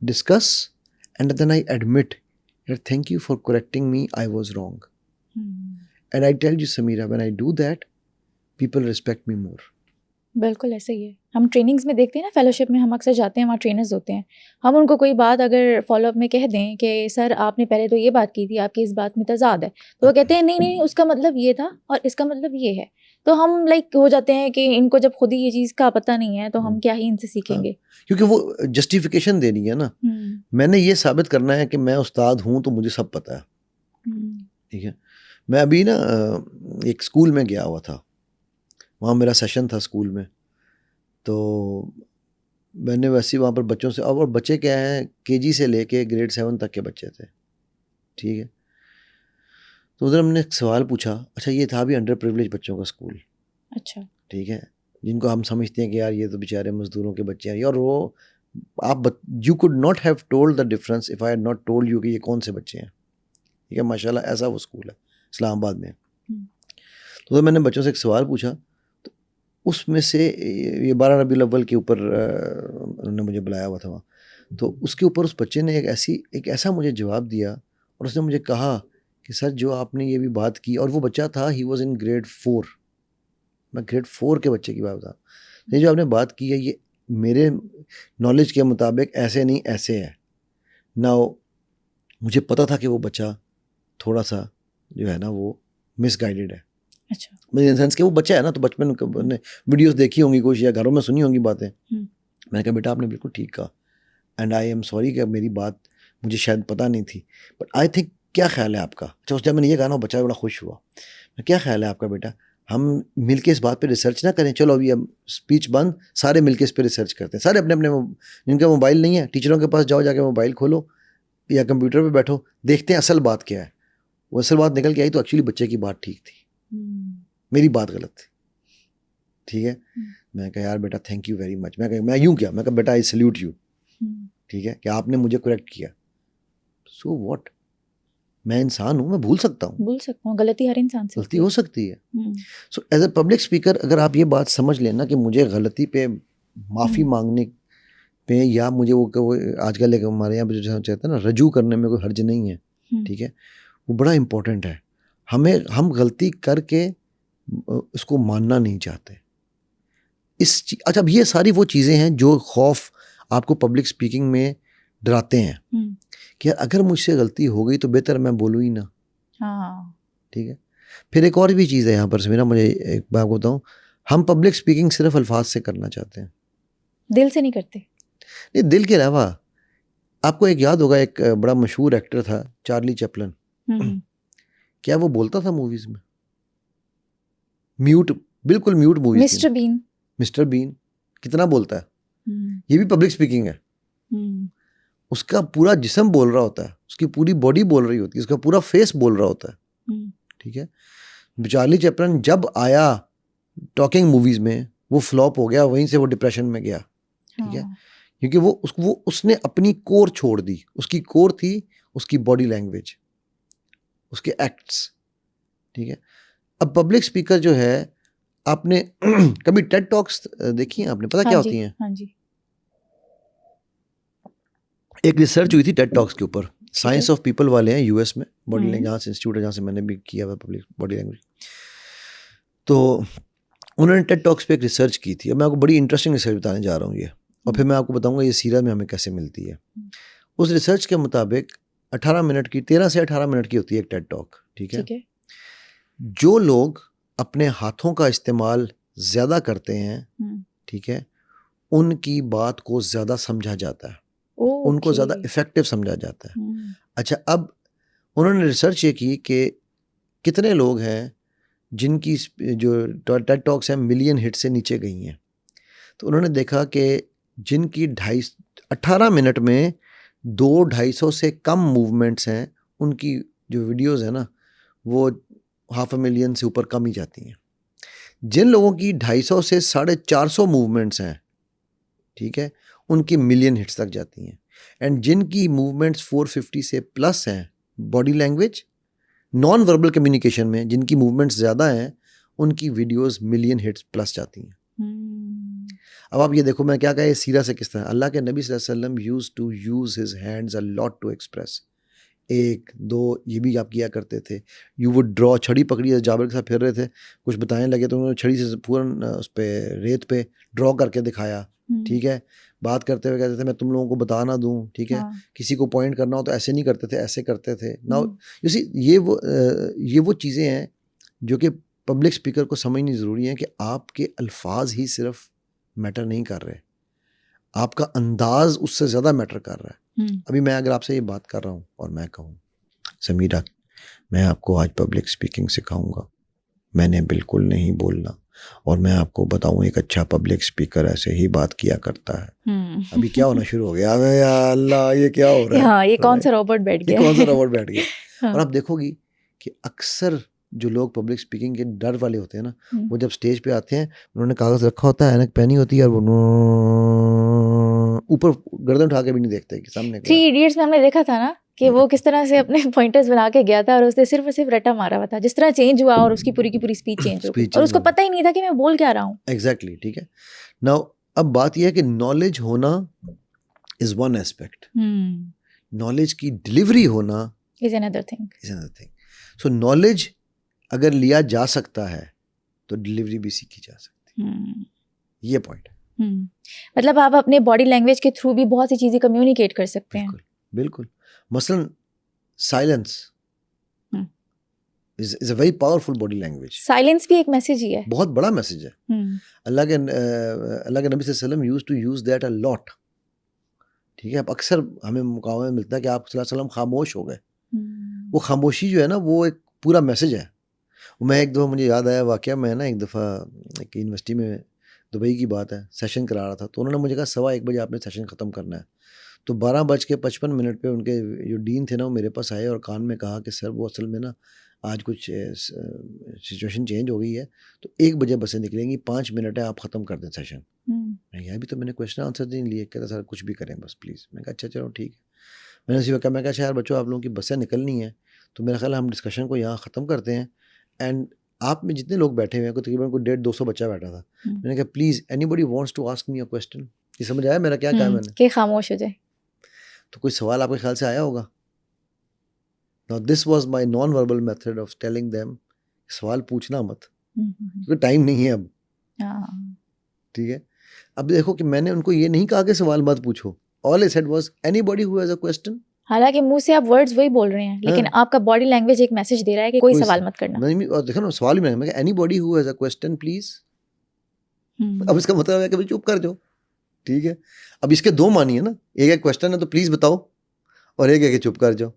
discuss and then I admit that thank you for correcting me, I was wrong. And I tell you Samira, when I do that, people respect me more. बिल्कुल ऐसा ही है। हम ट्रेनिंग्स में देखते हैं ना, फेलोशिप में हम अक्सर जाते हैं, वहाँ ट्रेनर्स होते हैं, हम उनको कोई बात अगर फॉलोअप में कह दें कि सर आपने पहले तो ये बात की थी, आपकी इस बात में तज़ाद है, तो वो कहते हैं नहीं नहीं उसका मतलब ये था और इसका मतलब ये है। तो हम लाइक हो जाते हैं कि इनको जब खुद ही ये चीज़ का पता नहीं है तो हम क्या ही इनसे सीखेंगे। क्योंकि वो जस्टिफिकेशन देनी है ना, मैंने ये साबित करना है कि मैं उस्ताद हूँ तो मुझे सब पता है, ठीक है। मैं अभी ना एक स्कूल में गया हुआ था, वहाँ मेरा सेशन था स्कूल में, तो मैंने वैसे ही वहाँ पर बच्चों से, और बच्चे क्या हैं केजी से लेके ग्रेड 7 तक के बच्चे थे, ठीक है। तो उधर हमने एक सवाल पूछा, अच्छा ये था भी अंडर प्रिविलेज बच्चों का स्कूल, अच्छा, ठीक है, जिनको हम समझते हैं कि यार ये तो बेचारे मजदूरों के बच्चे हैं, और वो आप you could not have told the difference if I had not told you कि ये कौन से बच्चे हैं, ठीक है। माशाल्लाह ऐसा वो स्कूल है इस्लामाबाद में। तो मैंने बच्चों से एक सवाल पूछा, तो उसमें से ये 12 रबीउल अव्वल के ऊपर उन्होंने मुझे बुलाया हुआ था वहाँ, तो उसके ऊपर उस बच्चे ने एक ऐसा मुझे जवाब दिया, और उसने मुझे कहा कि सर जो आपने ये भी बात की, और वो बच्चा था ही वॉज इन ग्रेड 4, मैं ग्रेड 4 के बच्चे की बात बता, ये जो आपने बात की है ये मेरे नॉलेज के मुताबिक ऐसे नहीं ऐसे है ना। मुझे पता था कि वो बच्चा थोड़ा सा जो है ना वो मिसगाइडेड है। अच्छा, मतलब इन सेंस कि वो बच्चा है ना, तो बचपन ने वीडियोस देखी होंगी कुछ, या घरों में सुनी होंगी बातें। मैंने कहा बेटा आपने बिल्कुल ठीक कहा, एंड आई एम सॉरी कि मेरी बात मुझे शायद पता नहीं थी, बट आई थिंक क्या ख्याल है आपका। अच्छा, उस टाइम मैंने ये कहा ना, बच्चा बड़ा खुश हुआ। क्या ख्याल है आपका बेटा, हम मिलके इस बात पे रिसर्च ना करें, चलो अभी अब स्पीच बंद, सारे मिलके इस पे रिसर्च करते हैं, सारे अपने अपने, जिनका मोबाइल नहीं है टीचरों के पास जाओ, जाके मोबाइल खोलो या कंप्यूटर पे बैठो, देखते हैं असल बात क्या है। वो असल बात निकल के आई तो एक्चुअली बच्चे की बात ठीक थी, मेरी बात गलत थी, ठीक है। मैं कहा यार बेटा थैंक यू वेरी मच, मैं यूँ क्या, मैं कहा बेटा आई सल्यूट यू, ठीक है, कि आपने मुझे करेक्ट किया। सो व्हाट, मैं इंसान हूँ, मैं भूल सकता हूँ, गलती हर इंसान से गलती हो सकती है। So as a public speaker अगर आप ये बात समझ लेना कि मुझे गलती पे माफ़ी मांगने पे, या मुझे वो आजकल एक हमारे यहाँ पे जो कहते हैं ना रजू करने में कोई हर्ज नहीं है, ठीक है, वो बड़ा इम्पोर्टेंट है। हम गलती करके उसको मानना नहीं चाहते। अच्छा, अब ये सारी वो चीज़ें हैं जो खौफ आपको पब्लिक स्पीकिंग में डराते हैं कि अगर मुझसे गलती हो गई तो बेहतर मैं बोलूँ ही ना, ठीक है। फिर एक और भी चीज़ है यहाँ पर समीरा, मुझे एक बात बताऊँ, हम पब्लिक स्पीकिंग सिर्फ अल्फाज से करना चाहते हैं, दिल से नहीं करते। नहीं, दिल के अलावा आपको एक याद होगा, एक बड़ा मशहूर एक्टर था चार्ली चैपलिन, क्या वो बोलता था मूवीज में? म्यूट, बिल्कुल म्यूट मूवीज। मिस्टर बीन कितना बोलता है, ये भी पब्लिक स्पीकिंग है। उसका पूरा जिस्म बोल रहा होता है, उसकी पूरी बॉडी बोल रही होती है, उसका पूरा फेस बोल रहा होता है, ठीक है। चार्ली चैपलिन जब आया टॉकिंग मूवीज में, वो फ्लॉप हो गया, वहीं से वो डिप्रेशन में गया, ठीक है, क्योंकि उसने अपनी कोर छोड़ दी। उसकी कोर थी उसकी बॉडी लैंग्वेज, उसके एक्ट्स, ठीक है। अब पब्लिक स्पीकर जो है, आपने कभी टेड टॉक्स देखी हैं आपने, पता क्या होती हैं? हाँ जी। एक रिसर्च हुई थी टेड टॉक्स के ऊपर, साइंस ऑफ पीपल वाले हैं यूएस में, बॉडी लैंग्वेज जहाँ से इंस्टीट्यूट है, जहाँ से मैंने भी किया हुआ पब्लिक बॉडी लैंग्वेज। तो उन्होंने टेड टॉक्स पे एक रिसर्च की थी। अब मैं आपको बड़ी इंटरेस्टिंग रिसर्च बताने जा रहा हूँ ये, और फिर मैं आपको बताऊंगा ये सीरत में हमें कैसे मिलती है। उस रिसर्च के मुताबिक 18 मिनट की, 13 से 18 मिनट की होती है एक टेड टॉक, ठीक है। जो लोग अपने हाथों का इस्तेमाल ज़्यादा करते हैं, ठीक है, उनकी बात को ज़्यादा समझा जाता है, उनको ज़्यादा इफ़ेक्टिव समझा जाता है। अच्छा, अब उन्होंने रिसर्च ये की कि कितने लोग हैं जिनकी जो टेड टॉक्स हैं मिलियन हिट से नीचे गई हैं। तो उन्होंने देखा कि जिनकी 18 मिनट में 200-250 से कम मूवमेंट्स हैं, उनकी जो वीडियोस है ना वो 500,000 से ऊपर कम ही जाती हैं। जिन लोगों की 250 से 450 मूवमेंट्स हैं, ठीक है, उनकी मिलियन हिट्स तक जाती हैं। एंड जिनकी मूवमेंट्स 450 से प्लस हैं, body language non verbal communication में जिनकी मूवमेंट्स ज़्यादा हैं, उनकी वीडियोस मिलियन हिट्स प्लस जाती हैं। अब आप ये देखो मैं क्या कहा, सीरा से किस तरह अल्लाह के नबी सल्लल्लाहु अलैहि वसल्लम used to use his hands a lot to express. 1 2 ये भी आप किया करते थे। यू वुड ड्रॉ, छड़ी पकड़ी, जाबिर के साथ फिर रहे थे, कुछ बताने लगे तो उन्होंने छड़ी से पूरा उस पे रेत पे ड्रॉ करके दिखाया, ठीक है। बात करते हुए कहते थे मैं तुम लोगों को बता ना दूं, ठीक है। किसी को पॉइंट करना हो तो ऐसे नहीं करते थे, ऐसे करते थे। नाउ यू सी ये वो चीज़ें हैं जो कि पब्लिक स्पीकर को समझनी ज़रूरी है कि आपके अल्फाज ही सिर्फ मैटर नहीं कर रहे, आपका अंदाज उससे ज़्यादा मैटर कर रहा है। अभी मैं अगर आपसे ये बात कर रहा हूँ और मैं कहूँ समीरा मैं आपको आज पब्लिक स्पीकिंग सिखाऊंगा, मैंने बिल्कुल नहीं बोलना, और मैं आपको बताऊं एक अच्छा पब्लिक स्पीकर ऐसे ही बात किया करता है। अभी क्या होना शुरू हो गया, अबे या अल्लाह ये क्या हो रहा है, हाँ, ये कौन सा रोबोट बैठ गया, ये कौन सा रोबोट बैठ गया। हाँ। और आप देखोगी कि अक्सर जो लोग पब्लिक स्पीकिंग के डर वाले होते हैं ना, वो जब स्टेज पे आते हैं उन्होंने कागज रखा होता है, ऐनक पहनी होती है, और वो ऊपर गर्दन उठा के भी नहीं देखते कि सामने 3 इडियट्स में हमने देखा था ना कि वो किस तरह से अपने पॉइंटर्स बना के गया था और उसने सिर्फ और सिर्फ रट्टा मारा हुआ था, जिस तरह चेंज हुआ और उसकी पूरी की पूरी स्पीच चेंज हो गई और उसको पता ही नहीं था कि मैं बोल क्या रहा हूँ। एग्जैक्टली, ठीक है। नाउ अब बात यह है कि नॉलेज होना इज वन एस्पेक्ट, नॉलेज की डिलीवरी होना is another thing. So knowledge अगर लिया जा सकता है तो डिलीवरी भी सीखी जा सकती है, ये पॉइंट है। मतलब आप अपने बॉडी लैंग्वेज के थ्रू भी बहुत सी चीजें कम्युनिकेट कर सकते हैं। बिल्कुल। मसलन silence is a very powerful body language. Silence भी एक मैसेज ही है, बहुत बड़ा मैसेज है। अल्लाह के नबी सल्लल्लाहु अलैहि वसल्लम used to use that a lot, ठीक है। अब अक्सर हमें मौका मिलता है कि आप सल्लल्लाहु अलैहि वसल्लम खामोश हो गए, वो खामोशी जो है ना वो एक पूरा मैसेज है। मैं एक दफ़ा, मुझे याद आया वाक़या, मैं ना एक दफ़ा एक यूनिवर्सिटी में, दुबई की बात है, सेशन करा रहा था, तो उन्होंने मुझे कहा 1:15 बजे आपने सेशन ख़त्म करना है। तो 12:55 पे उनके जो डीन थे ना वो मेरे पास आए और कान में कहा कि सर वो असल में ना आज कुछ सिचुएशन चेंज हो गई है, तो 1 बजे बसें निकलेंगी, 5 मिनट है, आप ख़त्म कर दें सेशन। मैं अभी तो मैंने क्वेश्चन आंसर नहीं लिए, कहता सर कुछ भी करें बस प्लीज़। मैं कहा अच्छा चलो ठीक है। मैंने उसी वक्त कहा, मैं कहा यार बच्चों आप लोगों की बसें निकलनी है, तो मेरा ख्याल है हम डिस्कशन को यहाँ ख़त्म करते हैं। एंड आप में जितने लोग बैठे हुए हैं, तकरीबन कोई 150-200 बच्चा बैठा था, मैंने कहा please anybody wants to ask me a question. ये समझ आया मेरा क्या कहा मैंने, कि खामोश हो जाए। तो कोई सवाल आपके ख्याल से आया होगा? Now this was my non-verbal method of telling them सवाल पूछना मत, क्योंकि टाइम नहीं है अब, ठीक है। अब देखो कि मैंने उनको ये नहीं कहा कि सवाल मत पूछो, all I said was anybody who has a question। हालांकि मुंह से आप वर्ड्स वही बोल रहे हैं, लेकिन आपका बॉडी लैंग्वेज एक मैसेज दे रहा है कि कोई सवाल मत करना। नहीं, और देखो ना सवाल भी मैं anybody who has a question please. अब इसका मतलब है कि भाई चुप कर जाओ, ठीक है। अब इसके दो मानी है ना, एक है क्वेश्चन है तो प्लीज बताओ, और एक है कि चुप कर जाओ।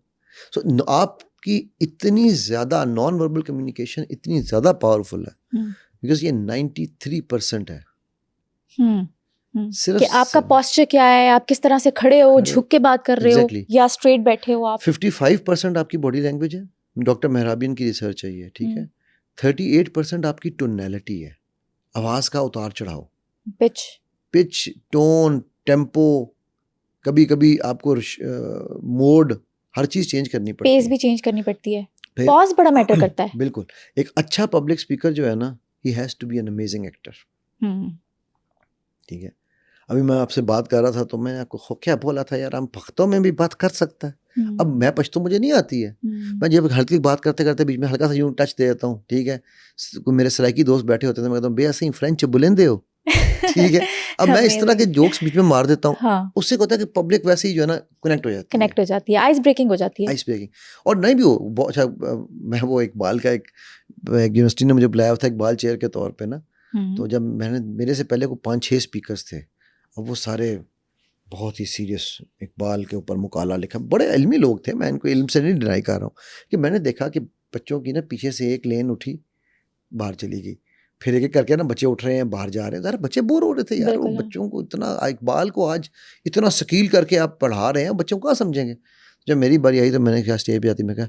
सो आपकी इतनी ज्यादा नॉन वर्बल कम्युनिकेशन इतनी ज्यादा पावरफुल है बिकॉज ये 93% है। कि आपका पोस्चर क्या है, आप किस तरह से खड़े हो, झुक के बात कर रहे हो या स्ट्रेट बैठे हो आप। 55% आपकी बॉडी लैंग्वेज है, डॉक्टर मेहराबियन की रिसर्च है ये, ठीक है। 38% आपकी टोनैलिटी है, आवाज का उतार चढ़ाव, पिच, टोन, टेम्पो, कभी कभी आपको मोड, हर चीज चेंज करनी पड़ती है, पेस भी चेंज करनी पड़ती है, पॉज बड़ा मैटर करता है। बिल्कुल। एक अच्छा पब्लिक स्पीकर जो है ना, he has to be an amazing actor, ठीक है। अभी मैं आपसे बात कर रहा था तो मैं आपको क्या बोला था यार, हम पख्तों में भी बात कर सकता है। अब मैं पश्तो मुझे नहीं आती है, मैं जब हल्की बात करते करते बीच में हल्का सा यूं टच दे देता हूँ, ठीक है। मेरे सराइकी दोस्त बैठे होते थे, मैं कहता हूँ भैया सही फ्रेंच बुलेंदे हो, ठीक है। अब मैं इस तरह के जोक्स बीच में मार देता हूँ, हाँ। उससे होता है कि पब्लिक वैसे ही जो है ना कनेक्ट हो जाती है, आइस ब्रेकिंग हो जाती है, आइस ब्रेकिंग। और नहीं भी हो अच्छा, मैं वो इकबाल का एक यूनिवर्सिटी ने मुझे बुलाया था इकबाल चेयर के तौर पर ना, तो जब मैंने, मेरे से पहले को 5-6 स्पीकर्स थे, अब वो सारे बहुत ही सीरियस इकबाल के ऊपर मुकाला लिखा, बड़े इल्मी लोग थे, मैं इनको इल्म से नहीं डिनाई कर रहा हूँ, कि मैंने देखा कि बच्चों की ना पीछे से एक लेन उठी बाहर चली गई, फिर एक एक करके ना बच्चे उठ रहे हैं, बाहर जा रहे हैं, यार बच्चे बोर हो रहे थे यार, वो बच्चों को इतना, इकबाल को आज इतना शकील करके आप पढ़ा रहे हैं, बच्चों को कहाँ समझेंगे। जब मेरी बारी आई तो मैंने क्या स्टेज पे आती, मैं कहा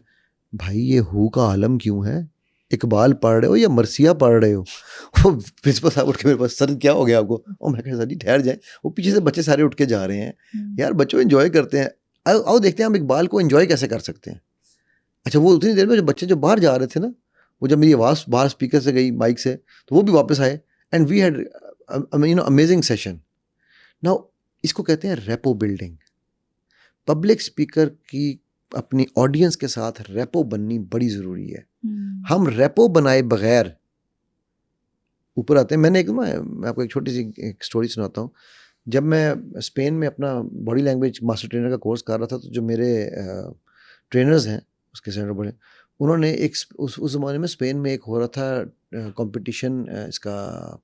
भाई ये हु का आलम क्यों है, इकबाल पढ़ रहे हो या मरसिया पढ़ रहे हो। वो प्रिंसिपल साहब उठ के मेरे पास, सर क्या हो गया आपको, और मैं कहा सर जी ठहर जाए, वो पीछे से बच्चे सारे उठ के जा रहे हैं, यार बच्चों एंजॉय करते हैं, आओ देखते हैं हम इकबाल को एंजॉय कैसे कर सकते हैं। अच्छा वो उतनी देर में जो बच्चे जो बाहर जा रहे थे ना, वो जब मेरी आवाज़ बाहर स्पीकर से गई माइक से, तो वो भी वापस आए, and we had amazing session. Now इसको कहते हैं रेपो बिल्डिंग। पब्लिक स्पीकर की अपनी ऑडियंस के साथ रेपो बननी बड़ी ज़रूरी है। हम रेपो बनाए बगैर ऊपर आते हैं। मैं आपको एक छोटी सी एक स्टोरी सुनाता हूँ। जब मैं स्पेन में अपना बॉडी लैंग्वेज मास्टर ट्रेनर का कोर्स कर रहा था, तो जो मेरे ट्रेनर्स हैं उसके सेंटर पर, उन्होंने एक उस ज़माने में स्पेन में एक हो रहा था कंपटीशन, इसका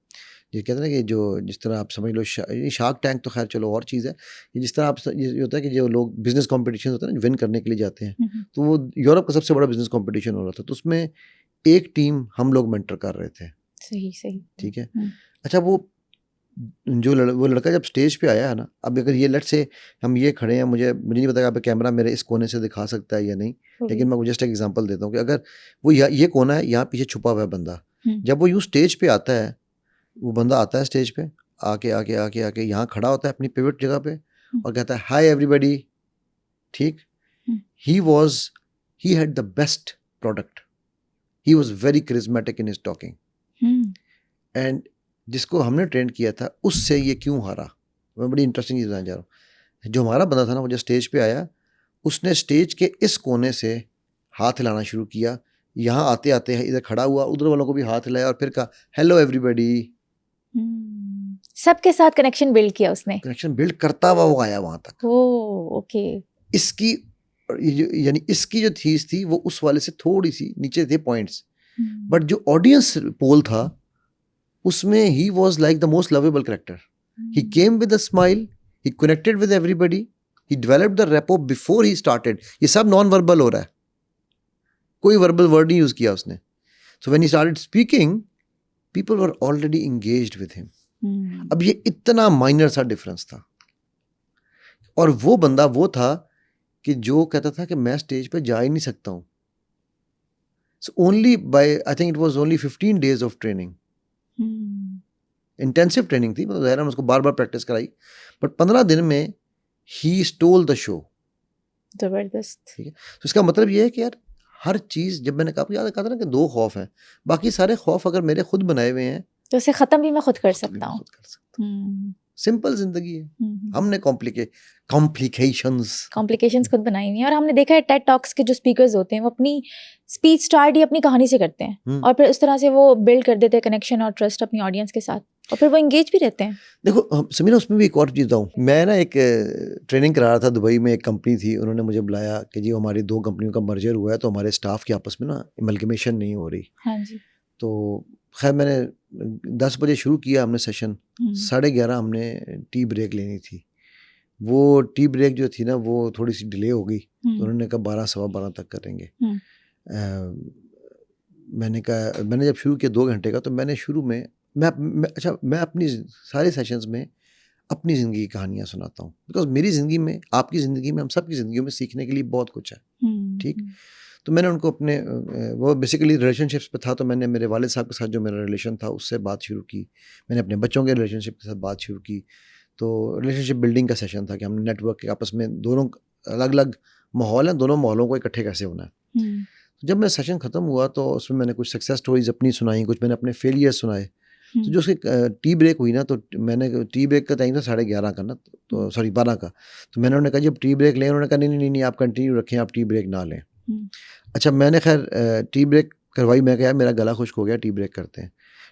ये कहते हैं ना कि जो जिस तरह आप समझ लो शार्क टैंक तो खैर चलो और चीज़ है, ये जिस तरह आप ये होता है कि जो लोग बिजनेस कंपटीशन होता है ना, विन करने के लिए जाते हैं, तो वो यूरोप का सबसे बड़ा बिजनेस कंपटीशन हो रहा था। तो उसमें एक टीम हम लोग मेंटर कर रहे थे। सही ठीक है। अच्छा, वो लड़का जब स्टेज पे आया है ना, अब अगर ये लेट से हम ये खड़े हैं, मुझे नहीं पता आप कैमरा मेरे इस कोने से दिखा सकता है या नहीं, लेकिन मैं जस्ट एक एग्जांपल देता हूँ कि अगर वो ये कोना है, यहाँ पीछे छुपा हुआ है बंदा, जब वो यूँ स्टेज पे आता है, वो बंदा आता है स्टेज पे, आके आके आके आके यहाँ खड़ा होता है अपनी पिवट जगह पे और कहता है हाय एवरीबॉडी। ठीक, he had the best product, he was very charismatic in his talking, and जिसको हमने ट्रेन किया था उससे ये क्यों हारा। मैं बड़ी इंटरेस्टिंग चीज़ बताने जा रहा हूँ। जो हमारा बंदा था ना, वो जो स्टेज पे आया, उसने स्टेज के इस कोने से हाथ हिलाना शुरू किया, यहाँ आते आते इधर खड़ा हुआ, उधर वालों को भी हाथ हिलाया और फिर कहा हेलो एवरीबॉडी। सबके साथ कनेक्शन बिल्ड किया उसने, कनेक्शन बिल्ड करता हुआ वो आया वहां तक। ओके। इसकी यानी इसकी जो चीज थी वो उस वाले से थोड़ी सी नीचे थे पॉइंट्स, बट जो ऑडियंस पोल था उसमें he was like the most lovable character. He came with a smile, he connected with everybody, he developed the repo before he started. ये सब नॉन वर्बल हो रहा है, कोई वर्बल वर्ड नहीं यूज किया उसने। So when he started speaking, people were already engaged with him. अब ये इतना माइनर सा डिफरेंस था, और वो बंदा वो था कि जो कहता था कि मैं स्टेज पे जा ही नहीं सकता हूँ। So only by, I think it was only 15 days of training, intensive training थी, मतलब ज़ाहिर है उसको बार बार प्रैक्टिस कराई, बट 15 दिन में ही स्टोल द शो। जबरदस्त। ठीक है, तो इसका मतलब ये है कि यार हर चीज़, जब मैंने कहा याद कहा था ना कि 2 खौफ हैं, बाकी सारे खौफ अगर मेरे खुद बनाए हुए हैं तो उसे खत्म भी मैं खुद कर सकता हूँ। सिंपल जिंदगी है। हमने कॉम्प्लिकेशंस खुद बनाई हुई हैं, और हमने देखा है टेड टॉक्स के जो स्पीकर्स होते हैं वो अपनी स्पीच स्टार्ट ही अपनी कहानी से करते हैं, और फिर उस तरह से वो बिल्ड कर देते हैं कनेक्शन और ट्रस्ट अपनी ऑडियंस के साथ, और फिर वो एंगेज भी रहते हैं। देखो समीरा, उसमें भी एक और चीज़ बताऊँ, मैं ना एक ट्रेनिंग करा रहा था दुबई में, एक कंपनी थी, उन्होंने मुझे बुलाया कि जी हमारी 2 कंपनियों का मर्जर हुआ है, तो हमारे स्टाफ के आपस में ना एमलगमेशन नहीं हो रही। हाँ जी। तो खैर मैंने 10 बजे शुरू किया हमने सेशन, 11:30 हमने टी ब्रेक लेनी थी। वो टी ब्रेक जो थी ना वो थोड़ी सी डिले हो गई, तो उन्होंने कहा 12 सवा 12 तक करेंगे। मैंने जब शुरू किया 2 घंटे का, तो मैंने शुरू में मैं अपनी सारे सेशंस में अपनी ज़िंदगी की कहानियाँ सुनाता हूँ, बिकॉज मेरी ज़िंदगी में, आपकी ज़िंदगी में, हम सब की ज़िंदगी में सीखने के लिए बहुत कुछ है। ठीक, तो मैंने उनको अपने वो बेसिकली रिलेशनशिप्स पे था, तो मैंने मेरे वालिद साहब के साथ जो मेरा रिलेशन था उससे बात शुरू की, मैंने अपने बच्चों के रिलेशनशिप के साथ बात शुरू की। तो रिलेशनशिप बिल्डिंग का सेशन था कि हमने नेटवर्क के आपस में, दोनों अलग अलग माहौल हैं, दोनों माहौलों को इकट्ठे कैसे होना है। जब मेरा सेशन ख़त्म हुआ तो उसमें मैंने कुछ सक्सेस स्टोरीज अपनी सुनाई, कुछ मैंने अपने फेलियर सुनाए। तो जो उसकी टी ब्रेक हुई ना, तो मैंने टी ब्रेक का टाइम था 11:30 का ना, तो सॉरी 12 का, तो मैंने उन्हें कहा जब टी ब्रेक लें, उन्होंने कहा नहीं आप कंटिन्यू रखें, आप टी ब्रेक ना लें। अच्छा, मैंने खैर टी ब्रेक करवाई, मैं कहा मेरा गला खुश्क हो गया, टी ब्रेक करते हैं।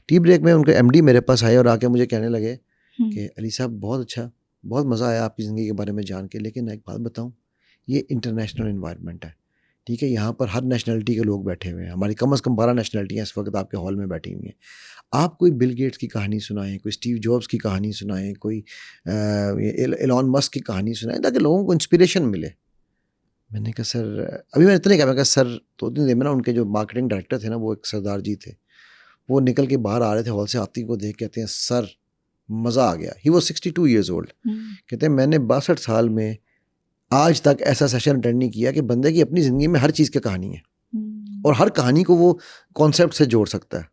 टी ब्रेक में उनके एमडी मेरे पास आए और आके मुझे कहने लगे कि अली साहब बहुत अच्छा, बहुत मज़ा आया आपकी ज़िंदगी के बारे में जान के, लेकिन एक बात बताऊं, ये इंटरनेशनल इन्वायरमेंट है, ठीक है, यहाँ पर हर नेशनलिटी के लोग बैठे हुए हैं, हमारी कम से कम 12 नेशनलिटियाँ इस वक्त आपके हॉल में बैठी हुई हैं। आप कोई बिल गेट्स की कहानी सुनाएं, कोई स्टीव जॉब्स की कहानी सुनाएं, कोई एलॉन मस्क की कहानी सुनाएं, ताकि लोगों को इंस्पिरेशन मिले। मैंने कहा सर, अभी मैंने इतने कहा, मैं कहा सर 2 दिन में ना, उनके जो मार्केटिंग डायरेक्टर थे ना, वो एक सरदार जी थे, वो निकल के बाहर आ रहे थे हॉल से, आती को देख कहते हैं सर मज़ा आ गया। He was 62 years old। कहते हैं मैंने 62 साल में आज तक ऐसा सेशन अटेंड नहीं किया कि बंदे की अपनी ज़िंदगी में हर चीज़ की कहानी है, और हर कहानी को वो कॉन्सेप्ट से जोड़ सकता है,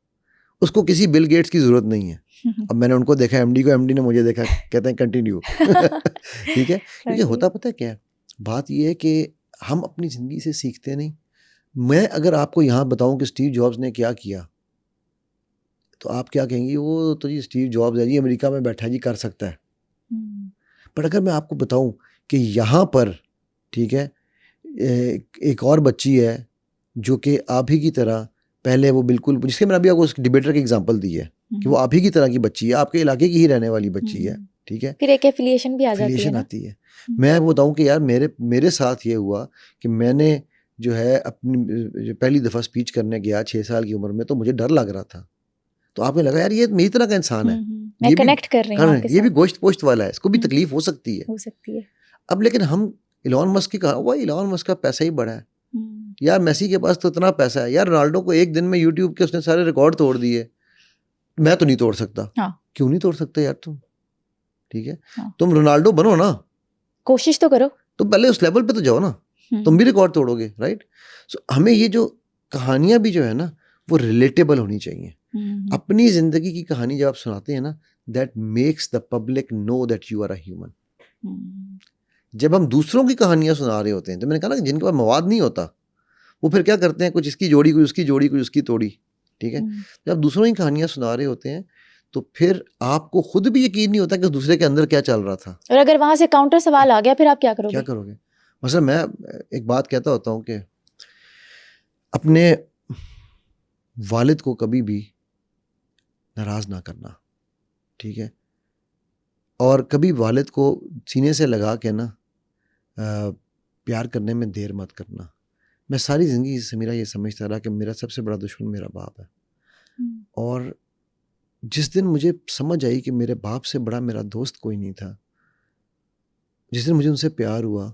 उसको किसी बिल गेट्स की ज़रूरत नहीं है। अब मैंने उनको देखा, एमडी को, एमडी ने मुझे देखा, कहते हैं कंटिन्यू। ठीक है, क्योंकि होता पता है क्या है, बात ये है कि हम अपनी ज़िंदगी से सीखते नहीं। मैं अगर आपको यहाँ बताऊँ कि स्टीव जॉब्स ने क्या किया, तो आप क्या कहेंगी, वो तो जी स्टीव जॉब्स है जी, अमेरिका में बैठा है जी, कर सकता है। पर अगर मैं आपको बताऊँ कि यहाँ पर, ठीक है, एक और बच्ची है जो कि आप ही की तरह, पहले वो बिल्कुल, जिसके मैंने अभी आपको उस डिबेटर की एग्जांपल दी है कि वो आप ही की तरह की बच्ची है, आपके इलाके की ही रहने वाली बच्ची है, ठीक है, फिर एक एफिलिएशन भी आ जाती है एफिलिएशन ना। आती है। मैं बताऊं कि यार मेरे साथ ये हुआ कि मैंने जो है अपनी पहली दफ़ा स्पीच करने गया 6 साल की उम्र में, तो मुझे डर लग रहा था। तो आपने लगा यार ये मेरी तरह का इंसान है, मैं कनेक्ट कर रही हूँ आपके ये भी साथ। गोश्त पोश्त वाला है, इसको भी तकलीफ हो सकती है। हो सकती है। अब लेकिन हम इलॉन मस्क की कहा, वह इलॉन मस्क का पैसा ही बड़ा है यार, मेसी के पास तो इतना पैसा है यार, रोनाल्डो को एक दिन में यूट्यूब के उसने सारे रिकॉर्ड तोड़ दिए, मैं तो नहीं तोड़ सकता। हाँ। क्यों नहीं तोड़ सकते यार तुम, ठीक है, हाँ। तुम रोनाल्डो बनो ना, कोशिश तो करो, तुम पहले उस लेवल पे तो जाओ ना, तुम भी रिकॉर्ड तोड़ोगे, राइट। सो हमें ये जो कहानियां भी जो है ना वो रिलेटेबल होनी चाहिए। अपनी जिंदगी की कहानी जब आप सुनाते हैं ना, that makes the public know that you are a human. जब हम दूसरों की कहानियां सुना रहे होते हैं, तो मैंने कहा ना जिनके पास मवाद नहीं होता, वो फिर क्या करते हैं, कुछ इसकी जोड़ी, कुछ उसकी जोड़ी, कुछ उसकी तोड़ी, ठीक है। जब दूसरों की कहानियां सुना रहे होते हैं तो फिर आपको खुद भी यकीन नहीं होता कि उस दूसरे के अंदर क्या चल रहा था। और अगर वहां से काउंटर सवाल आ गया फिर आप क्या करोगे? क्या करोगे? मतलब मैं एक बात कहता होता हूँ कि अपने वालिद को कभी भी नाराज ना करना, ठीक है, और कभी वालिद को सीने से लगा के ना प्यार करने में देर मत करना। मैं सारी ज़िंदगी से मेरा ये समझता रहा कि मेरा सबसे बड़ा दुश्मन मेरा बाप है, और जिस दिन मुझे समझ आई कि मेरे बाप से बड़ा मेरा दोस्त कोई नहीं था, जिस दिन मुझे उनसे प्यार हुआ,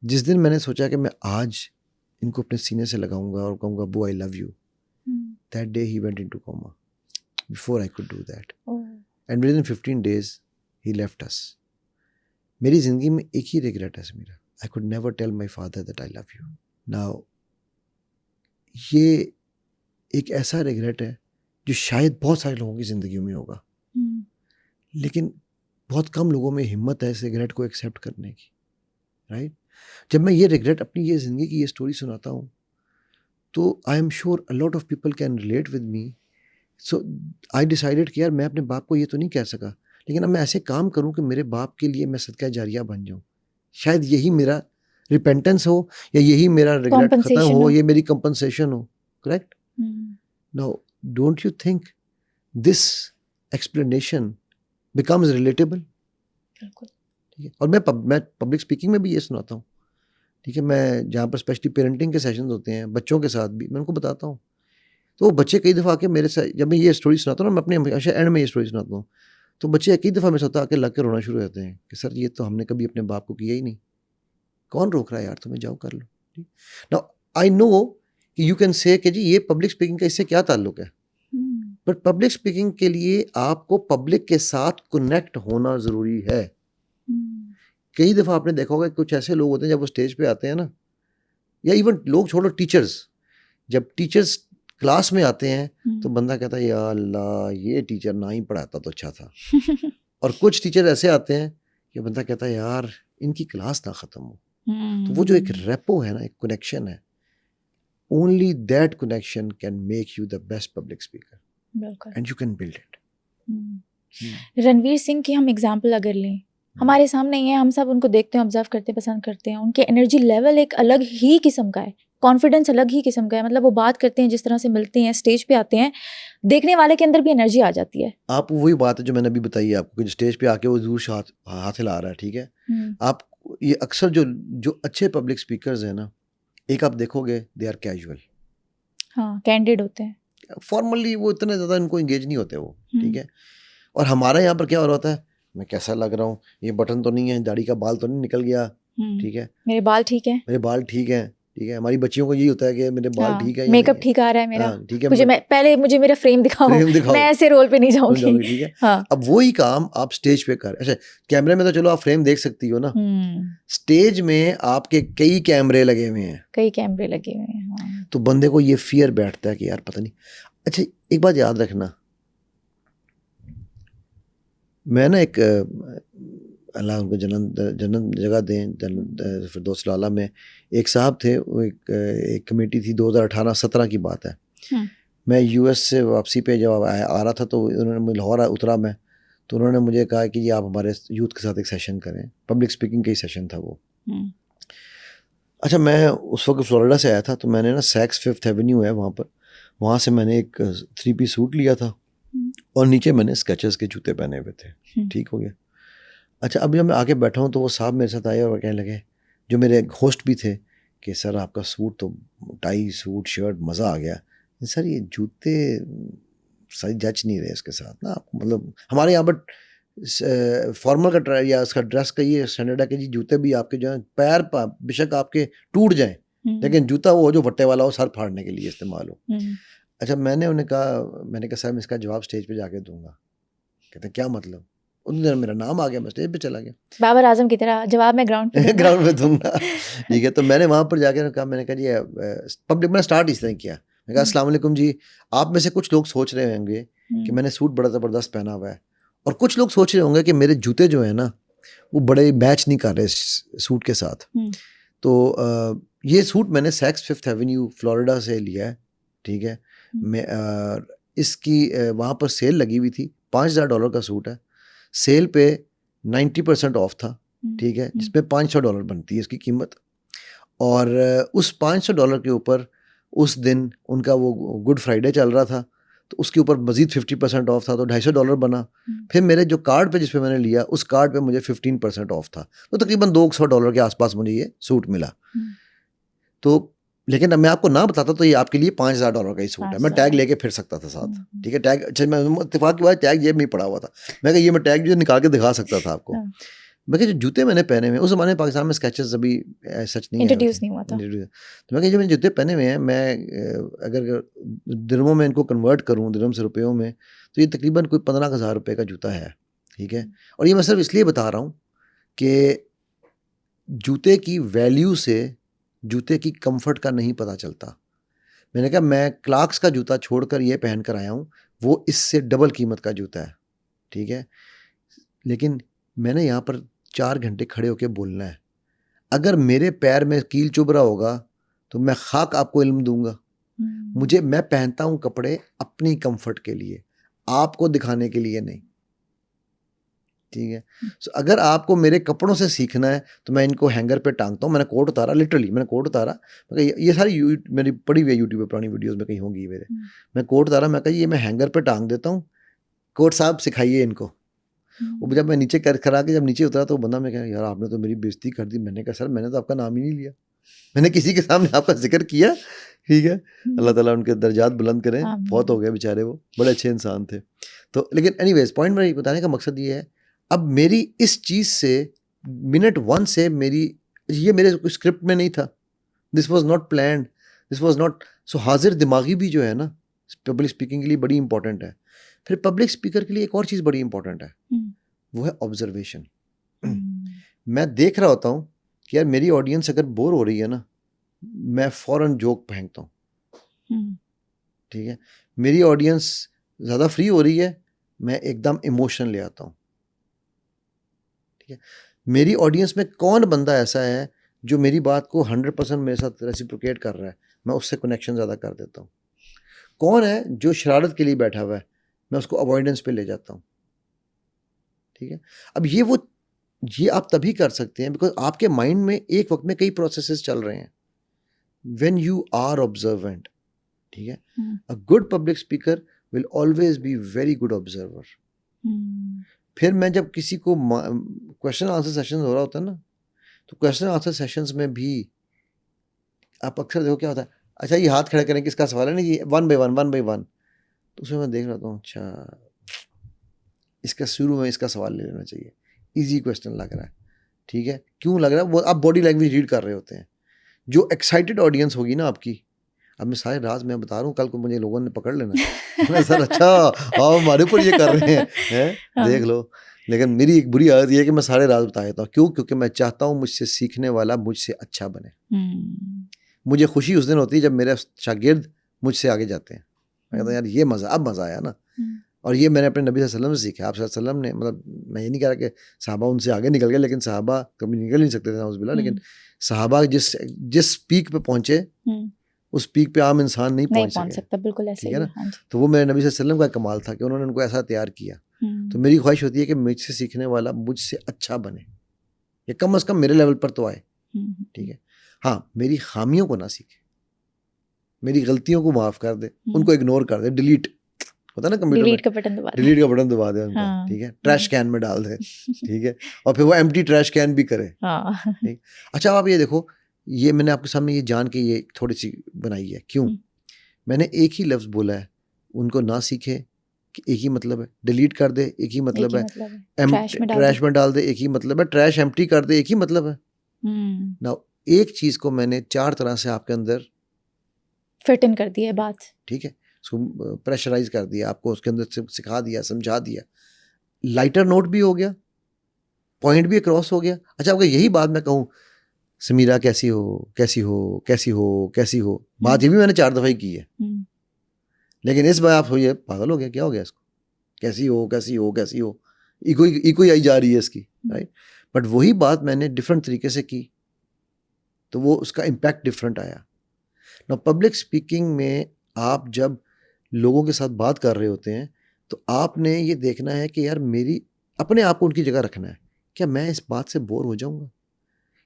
जिस दिन मैंने सोचा कि मैं आज इनको अपने सीने से लगाऊंगा और कहूँगा अब्बू I love you, that day he went into coma before I could do that, and within 15 days he left us. मेरी ज़िंदगी में एक ही रिग्रेट है मेरा, I could never tell my father that I love you. Now ये एक ऐसा रिग्रेट है जो शायद बहुत सारे लोगों की ज़िंदगी में होगा, लेकिन बहुत कम लोगों में हिम्मत है इस रिग्रेट को एक्सेप्ट करने की, राइट। जब मैं ये रिग्रेट, अपनी ये ज़िंदगी की ये स्टोरी सुनाता हूँ, तो I am sure a lot of people can relate with me. So I decided कि यार मैं अपने बाप को ये तो नहीं कह सका, लेकिन अब मैं ऐसे काम करूँ कि मेरे बाप के लिए मैं सदका जारिया बन जाऊँ। शायद यही मेरा रिपेंटेंस हो, या यही मेरा रिग्रेट खत्म हो, ये मेरी कंपनसेशन हो, correct. Now don't you think this explanation becomes relatable? ठीक है, और मैं पब्लिक स्पीकिंग में भी ये सुनाता हूँ, ठीक है, मैं जहाँ पर स्पेशली पेरेंटिंग के सेशंस होते हैं बच्चों के साथ भी मैं उनको बताता हूँ, तो वो बच्चे कई दफ़ा आके मेरे साथ, जब मैं ये स्टोरी सुनाता हूँ ना, मैं अपने हमेशा एंड में ये स्टोरी सुनाता हूँ, तो बच्चे कई दफ़ा मेरे साथ आके लग के रोना शुरू हो जाते हैं कि सर ये तो हमने कभी अपने बाप को किया ही नहीं, कौन रोक रहा है यार, तुम्हें जाओ कर लो। नाउ आई नो कि यू कैन से कि जी ये पब्लिक स्पीकिंग का इससे क्या ताल्लुक है, बट पब्लिक स्पीकिंग के लिए आपको पब्लिक के साथ कनेक्ट होना ज़रूरी है। कई दफ़ा आपने देखा होगा कुछ ऐसे लोग होते हैं जब वो स्टेज पे आते हैं ना, या इवन लोग छोड़ो टीचर्स, जब टीचर्स क्लास में आते हैं तो बंदा कहता है या अल्लाह ये टीचर ना ही पढ़ाता तो अच्छा था। और कुछ टीचर ऐसे आते हैं कि बंदा कहता है यार इनकी क्लास ना ख़त्म हो। तो वो जो एक रेपो है ना, एक कनेक्शन है, only that connection can make you the best public speaker and you can build it. Ranveer Singh की हम एग्जाम्पल अगर लें, हमारे सामने ही है, हम सब उनको देखते हैं, ऑब्जर्व करते हैं, पसंद करते हैं, उनके एनर्जी लेवल एक अलग ही किस्म का है, कॉन्फिडेंस अलग ही किस्म का है, मतलब वो बात करते हैं जिस तरह से मिलते हैं, स्टेज पे आते हैं, देखने वाले के अंदर भी एनर्जी आ जाती है। आप वही बात है जो मैंने अभी बताई आपको कि स्टेज पे आके वो जोर हाथ हिला रहा है, ठीक है। आप ये अक्सर जो अच्छे पब्लिक स्पीकर्स हैं ना, एक आप देखोगे दे आर कैजुअल, हाँ कैंडिड होते हैं, फॉर्मली वो इतने ज़्यादा इनको एंगेज नहीं होते वो, ठीक है। और हमारे यहाँ पर क्या हो रहा होता है, मैं कैसा लग रहा हूँ, ये बटन तो नहीं है, दाढ़ी का बाल तो नहीं निकल गया, ठीक है, मेरे बाल ठीक है, मेरे बाल ठीक है, ठीक है। हमारी बच्चियों को यही होता है कि मेरे बाल ठीक है, मेकअप ठीक आ रहा है मेरा, ठीक है, मुझे मेरा फ्रेम दिखाओ, मैं ऐसे रोल पे नहीं जाऊंगी, ठीक है। हाँ। अब वही काम आप स्टेज पे कर, अच्छा कैमरे में तो चलो आप फ्रेम देख सकती हो ना, स्टेज में आपके कई कैमरे लगे हुए हैं, हाँ। तो बंदे को ये फियर बैठता है कि यार पता नहीं। अच्छा एक बात याद रखना, मैं ना एक अल्लाह उनको जन्नत जगह दें, फिरदौस आला में एक साहब थे, वो एक कमेटी थी, 2018-17 की बात है। मैं यूएस से वापसी पे जब आ रहा था तो उन्होंने लाहौर उतरा मैं, तो उन्होंने मुझे कहा कि जी आप हमारे यूथ के साथ एक सेशन करें, पब्लिक स्पीकिंग का ही सेशन था वो। अच्छा, मैं उस वक्त फ्लोरिडा से आया था, तो मैंने ना सैक्स 5th एवेन्यू है वहाँ पर, वहाँ से मैंने एक 3-piece सूट लिया था और नीचे मैंने स्केचेस के जूते पहने हुए थे। ठीक हो गया। अच्छा, अभी मैं आके बैठा हूँ तो वो साहब मेरे साथ आए और कहने लगे, जो मेरे होस्ट भी थे, कि सर आपका सूट तो, टाई सूट शर्ट मज़ा आ गया, सर ये जूते सही जच नहीं रहे इसके साथ ना, आपको मतलब हमारे यहाँ पर फॉर्मल का या उसका ड्रेस का ये स्टैंडर्ड है कि जी जूते भी आपके जो है पैर बेशक आपके टूट जाएं, लेकिन जूता वो जो वट्टे वाला हो, सर फाड़ने के लिए इस्तेमाल हो। अच्छा, मैंने कहा सर मैं इसका जवाब स्टेज पे जाके दूंगा। कहते हैं क्या मतलब? उस दिन मेरा नाम आ गया, मैं स्टेज पे चला गया, बाबर आजम की तरह जवाब मैं ग्राउंड पे दूंगा। ग्राउंड पे दूंगा। ठीक है, तो मैंने वहाँ पर जाके कहा, मैंने कहा जी पब्लिक में स्टार्ट इस तरह किया, मैंने कहा अस्सलाम वालेकुम जी, आप में से कुछ लोग सोच रहे होंगे कि मैंने सूट बड़ा ज़बरदस्त पहना हुआ है, और कुछ लोग सोच रहे होंगे कि मेरे जूते जो है ना वो बड़े मैच नहीं कर रहे सूट के साथ। तो ये सूट मैंने सैक्स 5th एवेन्यू फ्लोरिडा से लिया है। ठीक है, मैं इसकी वहाँ पर सेल लगी हुई थी, $5,000 का सूट है, सेल पे 90% ऑफ था। ठीक है, जिसमें $500 बनती है इसकी कीमत, और उस $500 के ऊपर उस दिन उनका वो गुड फ्राइडे चल रहा था, तो उसके ऊपर मजीद 50% ऑफ था, तो $250 बना। फिर मेरे जो कार्ड पे जिस पे मैंने लिया, उस कार्ड पे मुझे 15% ऑफ था, तो तकरीबन $200 के आसपास मुझे ये सूट मिला। तो लेकिन अब मैं आपको ना बताता तो ये आपके लिए $5,000 का ही सूट है, मैं टैग लेके फिर सकता था साथ। ठीक है, टैग, अच्छा मैं इत्तेफाक की बात, टैग जेब में ही पड़ा हुआ था, मैं कहा ये मैं टैग जो निकाल के दिखा सकता था आपको। मैं जो जूते मैंने पहने हुए, उस ज़माने में पाकिस्तान में स्केचेस अभी सच नहीं इंट्रोड्यूस नहीं हुआ था, तो मैं जो मैंने जूते पहने हुए हैं, मैं अगर दिरहमों में इनको कन्वर्ट करूँ, दिरहम से रुपयों में, तो ये तकरीबन कोई 15,000 रुपये का जूता है। ठीक है, और ये मैं सिर्फ इसलिए बता रहा हूँ कि जूते की वैल्यू से जूते की कंफर्ट का नहीं पता चलता। मैंने कहा मैं क्लार्क्स का जूता छोड़कर ये पहन कर आया हूँ, वो इससे डबल कीमत का जूता है। ठीक है, लेकिन मैंने यहाँ पर 4 घंटे खड़े होकर बोलना है, अगर मेरे पैर में कील चुभ रहा होगा तो मैं खाक आपको इल्म दूंगा। मैं पहनता हूँ कपड़े अपनी कंफर्ट के लिए, आपको दिखाने के लिए नहीं। ठीक है, सो अगर आपको मेरे कपड़ों से सीखना है तो मैं इनको हैंगर पे टांगता हूँ। मैंने कोट उतारा, लिटरली मैंने कोट उतारा, मैं ये सारी मेरी पड़ी हुई है यूट्यूब पे, पुरानी वीडियोस में कहीं होंगी मेरे। मैं कोट उतारा, मैं कहा ये मैं हैंगर पे टांग देता हूँ, कोट साहब सिखाइए इनको। वो जब मैं नीचे करा के जब नीचे उतरा तो बंदा, मैं कहा यार आपने तो मेरी बेइज्जती कर दी। मैंने कहा सर मैंने तो आपका नाम ही नहीं लिया, मैंने किसी के सामने आपका जिक्र किया। ठीक है, अल्लाह ताला उनके दर्जात बुलंद करें, बहुत हो गए बेचारे, वो बड़े अच्छे इंसान थे। तो लेकिन एनीवेज पॉइंट मेरा बताने का मकसद ये है, अब मेरी इस चीज़ से मिनट 1 से ये मेरे स्क्रिप्ट में नहीं था, this was not planned, this was not. So हाजिर दिमागी भी जो है ना पब्लिक स्पीकिंग के लिए बड़ी इंपॉर्टेंट है। फिर पब्लिक स्पीकर के लिए एक और चीज़ बड़ी इंपॉर्टेंट है, वो है ऑब्जर्वेशन। मैं देख रहा होता हूँ कि यार मेरी ऑडियंस अगर बोर हो रही है ना, मैं फ़ौरन जोक फेंकता हूँ। ठीक है, मेरी ऑडियंस ज़्यादा फ्री हो रही है, मैं एकदम इमोशन ले आता हूँ। ठीक है, मेरी ऑडियंस में कौन बंदा ऐसा है जो मेरी बात को 100% मेरे साथ रेसिप्रोकेट कर रहा है, मैं उससे कनेक्शन ज़्यादा कर देता हूँ। कौन है जो शरारत के लिए बैठा हुआ है, मैं उसको अवॉइडेंस पे ले जाता हूँ। ठीक है, अब ये आप तभी कर सकते हैं बिकॉज आपके माइंड में एक वक्त में कई प्रोसेसेस चल रहे हैं, व्हेन यू आर ऑब्जर्वेंट। ठीक है, a good public speaker will always be very good observer. फिर मैं जब किसी को क्वेश्चन आंसर सेशन हो रहा होता है ना, तो क्वेश्चन आंसर सेशंस में भी आप अक्सर देखो क्या होता है, अच्छा ये हाथ खड़ा करें किसका सवाल है ना, ये 1 by 1, तो उसमें मैं देख रहा हूँ अच्छा इसका शुरू में इसका सवाल ले लेना चाहिए, इजी क्वेश्चन लग रहा है। ठीक है, क्यों लग रहा है, वो आप बॉडी लैंग्वेज रीड कर रहे होते हैं। जो एक्साइटेड ऑडियंस होगी ना आपकी, अब मैं सारे राज मैं बता रहा हूँ, कल को मुझे लोगों ने पकड़ लेना सर अच्छा आप हमारे ऊपर ये कर रहे हैं देख लो। लेकिन मेरी एक बुरी आदत ये है कि मैं सारे राज बता देता हूँ। क्यों? क्योंकि मैं चाहता हूँ मुझसे सीखने वाला मुझसे अच्छा बने। मुझे खुशी उस दिन होती है जब मेरे शागिर्द मुझसे आगे जाते हैं। मैं कहता हूँ यार ये मज़ा आया ना। और ये मैंने अपने नबी सल्लल्लाहु अलैहि वसल्लम से सीखा। आप सल्लल्लाहु अलैहि वसल्लम ने, मतलब मैं ये नहीं कह रहा कि सहाबा उनसे आगे निकल गए, लेकिन सहाबा कभी निकल नहीं सकते थे नाउज़ुबिल्लाह, लेकिन सहाबा जिस पीक पे पहुंचे उस पीक पे आम इंसान नहीं पहुंच सकता। बिल्कुल ऐसे ही है ना। तो वो मेरे नबी सल्लल्लाहु अलैहि वसल्लम का कमाल था कि उन्होंने उनको ऐसा तैयार किया। तो मेरी ख्वाहिश होती है कि मुझसे सीखने वाला मुझसे अच्छा बने, या कम अज़ कम मेरे लेवल पर तो आए। ठीक है, हाँ, मेरी खामियों को ना सीखे, मेरी गलतियों को माफ कर दे, उनको इग्नोर कर दे, डिलीट होता है ना कंप्यूटर में, डिलीट का बटन दबा दे। डिलीट का बटन दबा दे उनका, हाँ। ठीक है, ट्रैश कैन में डाल दे, ठीक है, और फिर वो एम्प्टी ट्रैश कैन भी करे। हाँ। ठीक। अच्छा, आप ये देखो, ये मैंने आपके सामने ये जान के ये थोड़ी सी बनाई है, क्यों मैंने एक ही लफ्ज बोला है, उनको ना सीखे कि एक ही मतलब है, डिलीट कर दे एक ही मतलब है, ट्रैश में डाल दे एक ही मतलब है, ट्रैश एम्प्टी कर दे एक ही मतलब है। ना एक चीज को मैंने 4 तरह से आपके अंदर फिट इन कर दिया बात, ठीक है, उसको प्रेशराइज कर दिया, आपको उसके अंदर सिखा दिया, समझा दिया, लाइटर नोट भी हो गया, पॉइंट भी क्रॉस हो गया। अच्छा, अगर यही बात मैं कहूँ, समीरा कैसी हो कैसी हो कैसी हो कैसी हो, बात ये भी मैंने 4 दफा ही की है, लेकिन इस बार आप ये पागल हो गया, क्या हो गया इसको, कैसी हो कैसी हो कैसी हो, इको ही आई जा रही है इसकी, राइट। बट वही बात मैंने डिफरेंट तरीके से की तो वो उसका इम्पैक्ट डिफरेंट आया। ना पब्लिक स्पीकिंग में आप जब लोगों के साथ बात कर रहे होते हैं तो आपने ये देखना है कि यार मेरी अपने आप को उनकी जगह रखना है, क्या मैं इस बात से बोर हो जाऊंगा,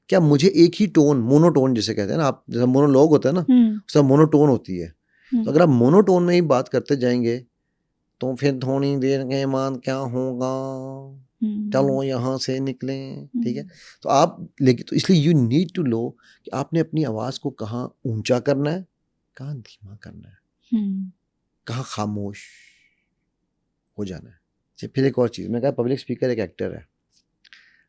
क्या मुझे एक ही टोन, मोनोटोन जिसे कहते हैं ना, आप जैसे मोनोलॉग होता है ना, उसका मोनोटोन होती है, तो अगर आप मोनोटोन में ही बात करते जाएंगे तो फिर थोड़ी देर के बाद क्या होगा, चलो यहाँ से निकलें, ठीक है। तो आप लेकिन तो इसलिए यू नीड टू नो कि आपने अपनी आवाज़ को कहाँ ऊंचा करना है, कहाँ धीमा करना है, कहाँ खामोश हो जाना है। अच्छा, फिर एक और चीज़, मैं कहा पब्लिक स्पीकर एक एक्टर है,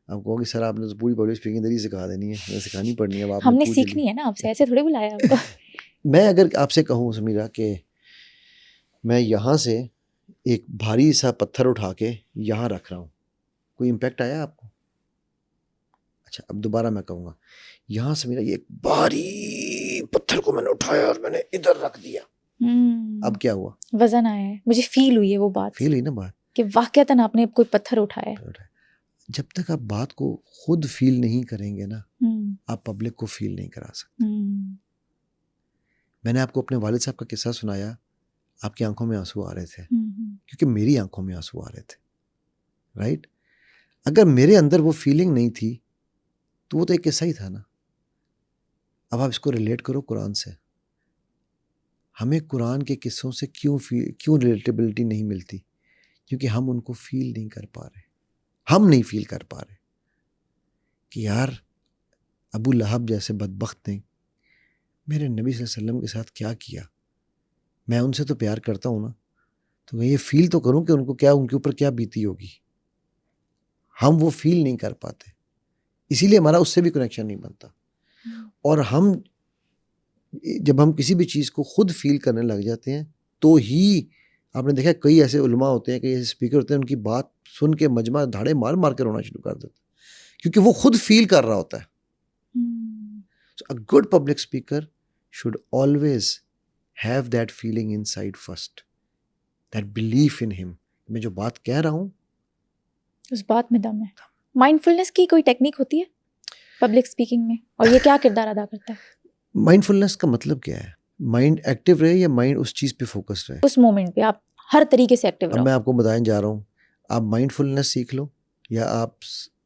आप कहोगे सर आपने तो पूरी पब्लिक स्पीकिंग तरीके सिखा देनी है, हमें सिखानी पड़नी है, अब हमने सीखनी है ना आपसे, ऐसे थोड़ी बुलाया आपको। मैं अगर आपसे कहूँ समीरा कि मैं यहाँ से एक भारी सा पत्थर उठा के यहाँ रख रहा हूँ, कोई इम्पैक्ट आया आपको? अच्छा, अब दोबारा मैं कहूँगा, यहाँ से मेरा ये एक भारी पत्थर को मैंने उठाया और मैंने इधर रख दिया, अब क्या हुआ? वजन आया है, मुझे फील हुई है वो बात, फील हुई ना बात कि वाकयातन आपने कोई पत्थर उठाया। जब तक आप बात को खुद फील नहीं करेंगे ना, आप पब्लिक को फील नहीं करा सकते। मैंने आपको अपने वालिद साहब का किस्सा सुनाया, आपकी आंखों में आंसू आ रहे थे, क्योंकि मेरी आंखों में आंसू आ रहे थे, राइट। अगर मेरे अंदर वो फीलिंग नहीं थी तो वो तो एक किस्सा ही था ना। अब आप इसको रिलेट करो कुरान से, हमें कुरान के किस्सों से क्यों रिलेटेबिलिटी नहीं मिलती? क्योंकि हम उनको फील नहीं कर पा रहे, हम नहीं फील कर पा रहे कि यार अबू लहब जैसे बदबख्त ने मेरे नबी सल्लल्लाहु अलैहि वसल्लम के साथ क्या किया, मैं उनसे तो प्यार करता हूँ ना, तो मैं ये फील तो करूँ कि उनको क्या, उनके ऊपर क्या बीती होगी। हम वो फील नहीं कर पाते, इसीलिए हमारा उससे भी कनेक्शन नहीं बनता। और हम जब हम किसी भी चीज़ को खुद फील करने लग जाते हैं तो ही, आपने देखा कई ऐसे उलमा होते हैं, कई ऐसे स्पीकर होते हैं, उनकी बात सुन के मजमा धाड़े मार मार के रोना शुरू कर देते हैं, क्योंकि वो खुद फील कर रहा होता है। So a good public speaker should always have that feeling inside first, that belief in him. मैं जो बात कह रहा हूँ उस बात में दम है। माइंडफुलनेस की कोई टेक्निक होती है पब्लिक स्पीकिंग में, और ये क्या किरदार अदा करता है? माइंडफुलनेस का मतलब क्या है? माइंड एक्टिव रहे या माइंड उस चीज़ पे फोकस्ड रहे? उस मोमेंट पे आप हर तरीके से एक्टिव रहो। अब मैं आपको बताने जा रहा हूँ, आप माइंडफुलनेस सीख लो, या आप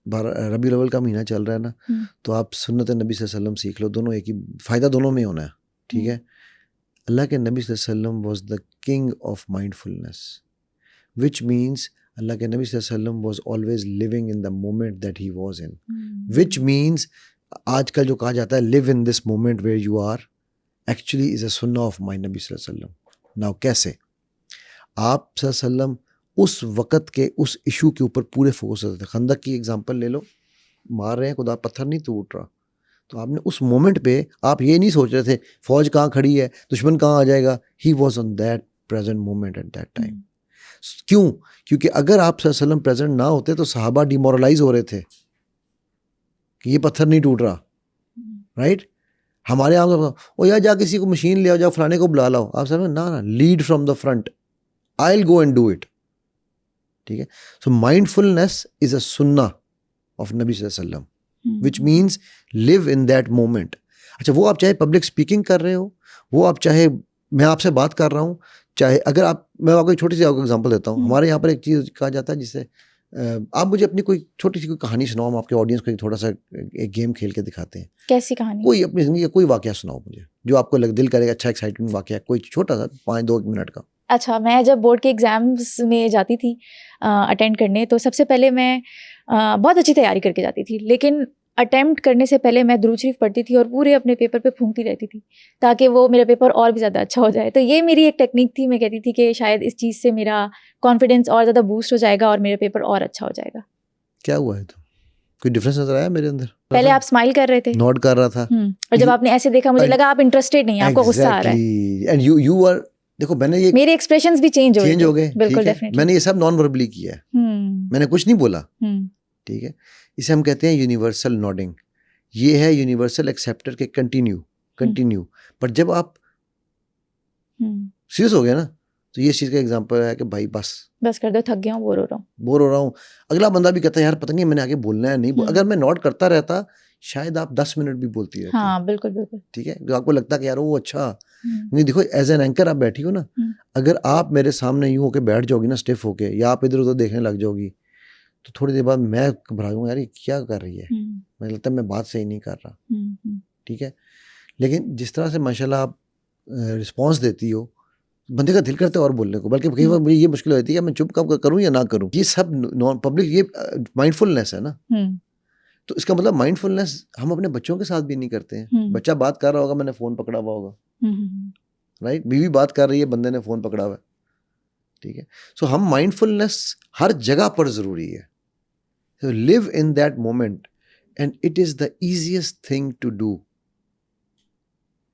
रबी अव्वल का महीना चल रहा है ना, तो आप सुन्नत नबी सल्लल्लाहु अलैहि वसल्लम सीख लो, दोनों एक ही, फ़ायदा दोनों में होना है, ठीक है। अल्लाह के नबी सल्लल्लाहु अलैहि वसल्लम was the king of mindfulness, which means Allah के नबी सल्लल्लाहु अलैहि वसल्लम was always living in the moment that he was in, which means आजकल जो कहा जाता है live in this moment where you are, actually is a सुन्ना ऑफ माय नबी सल्लल्लाहु अलैहि वसल्लम। नाउ कैसे? आप सल्लल्लाहु अलैहि वसल्लम उस वक़्त के उस इशू के ऊपर पूरे फोकस होते थे। खंदक की एग्जांपल ले लो, मार रहे हैं, खुदा पत्थर नहीं टूट रहा, तो आपने उस मोमेंट पे आप ये नहीं सोच रहे थे फौज कहाँ खड़ी है, दुश्मन कहाँ आ जाएगा। He was on that present moment at that time. क्यों? क्योंकि अगर आप सल्लल्लाहु अलैहि वसल्लम प्रेजेंट ना होते तो सहाबा डिमोरलाइज हो रहे थे कि ये पत्थर नहीं टूट रहा, राइट। हमारे यहाँ ओ यार जा किसी को मशीन ले आओ, जा फलाने को बुला लाओ, आप सब ना lead from the front, I will go and do it, ठीक है। सो माइंडफुलनेस इज अ सुन्ना ऑफ नबी सल्लल्लाहु अलैहि वसल्लम, which means live in that moment. अच्छा, वो आप चाहे पब्लिक स्पीकिंग कर रहे हो, वो आप चाहे मैं आपसे बात कर रहा हूँ, चाहे अगर आप, मैं आपको एक छोटी सी आपको एग्जांपल देता हूँ। हमारे यहाँ पर एक चीज़ कहा जाता है जिसे आप मुझे अपनी कोई छोटी सी कोई कहानी सुनाओ, हम आपके ऑडियंस को एक थोड़ा सा एक गेम खेल के दिखाते हैं। कैसी कहानी? कोई अपनी ज़िंदगी का कोई वाकया सुनाओ मुझे जो आपको दिल करेगा, अच्छा एक्साइटिंग वाकया, कोई छोटा सा 5-2 मिनट का। अच्छा, मैं जब बोर्ड के एग्ज़ाम्स में जाती थी अटेंड करने, तो सबसे पहले मैं बहुत अच्छी तैयारी करके जाती थी, लेकिन अटेम्प्ट करने से पहले मैं दुरूद शरीफ पढ़ती थी और पूरे अपने पेपर पे फूंकती रहती थी ताकि वो मेरा पेपर और भी ज़्यादा अच्छा हो जाए। तो ये मेरी एक टेक्निक थी, मैं कहती थी कि शायद इस चीज़ से मेरा कॉन्फिडेंस और ज़्यादा बूस्ट हो जाएगा और मेरा पेपर और अच्छा हो जाएगा। क्या हुआ है? तो कोई डिफरेंस नजर आया मेरे अंदर? पहले आप स्माइल कर रहे थे, नोट कर रहा था, और जब आपने ऐसे देखा मुझे लगा आप इंटरेस्टेड नहीं है, आपको गुस्सा आ रहा है। एंड यू आर, देखो मैंने ये मेरे एक्सप्रेशंस भी चेंज हो गए। बिल्कुल, डेफिनेटली। मैंने ये सब नॉन वर्बली किया है, मैंने कुछ नहीं बोला, ठीक है। इसे हम कहते हैं यूनिवर्सल नॉडिंग। ये है यूनिवर्सल एक्सेप्टर के कंटिन्यू। पर जब आप सीरियस हो गए ना, तो ये चीज़ का एग्जांपल है कि भाई बस कर दो, थक गया हूँ, बोर हो रहा हूँ। अगला बंदा भी कहता है यार पता नहीं मैंने आगे बोलना है नहीं, अगर मैं नोट करता रहता शायद आप 10 मिनट भी बोलती रहती। हाँ, बिल्कुल बिल्कुल, ठीक है। तो आपको लगता है कि यार वो अच्छा नहीं, देखो एज एन एंकर आप बैठी हो ना, अगर आप मेरे सामने यूं होके बैठ जाओगी ना स्टिफ होके, या आप इधर उधर देखने लग जाओगी, तो थोड़ी देर बाद मैं घबरा जाऊंगा, यार ये क्या कर रही है, मुझे लगता है मैं बात सही नहीं कर रहा। ठीक है। लेकिन जिस तरह से माशाल्लाह आप रिस्पॉन्स देती हो, बंदे का दिल करता है और बोलने को, बल्कि कई बार मुझे ये मुश्किल होती है कि मैं चुप कब करूं या ना करूं। ये सब नॉन पब्लिक, ये माइंडफुलनेस है ना। तो इसका मतलब माइंडफुलनेस हम अपने बच्चों के साथ भी नहीं करते हैं। बच्चा बात कर रहा होगा, मैंने फोन पकड़ा हुआ होगा, राइट, बीवी बात कर रही है, बंदे ने फोन पकड़ा हुआ है, ठीक है। सो हम माइंडफुलनेस हर जगह पर जरूरी है। So live in that moment, and it is the easiest thing to do,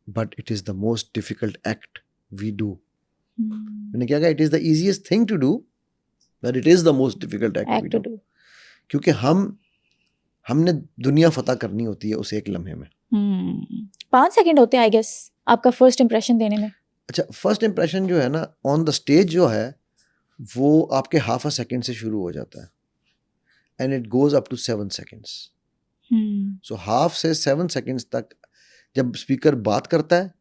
but it is the most difficult act we do. मैंने क्या कहा? It is the easiest thing to do, but it is the most difficult act we do. क्योंकि हमने दुनिया फतह करनी होती है उस एक लम्हे में। 5 सेकंड होते हैं आई गेस आपका फर्स्ट इंप्रेशन देने में। अच्छा, फर्स्ट इंप्रेशन जो है ना ऑन द स्टेज जो है वो आपके हाफ अ सेकंड से शुरू हो जाता है, and it goes up to 7 seconds. So half से 7 seconds तक जब स्पीकर बात करता है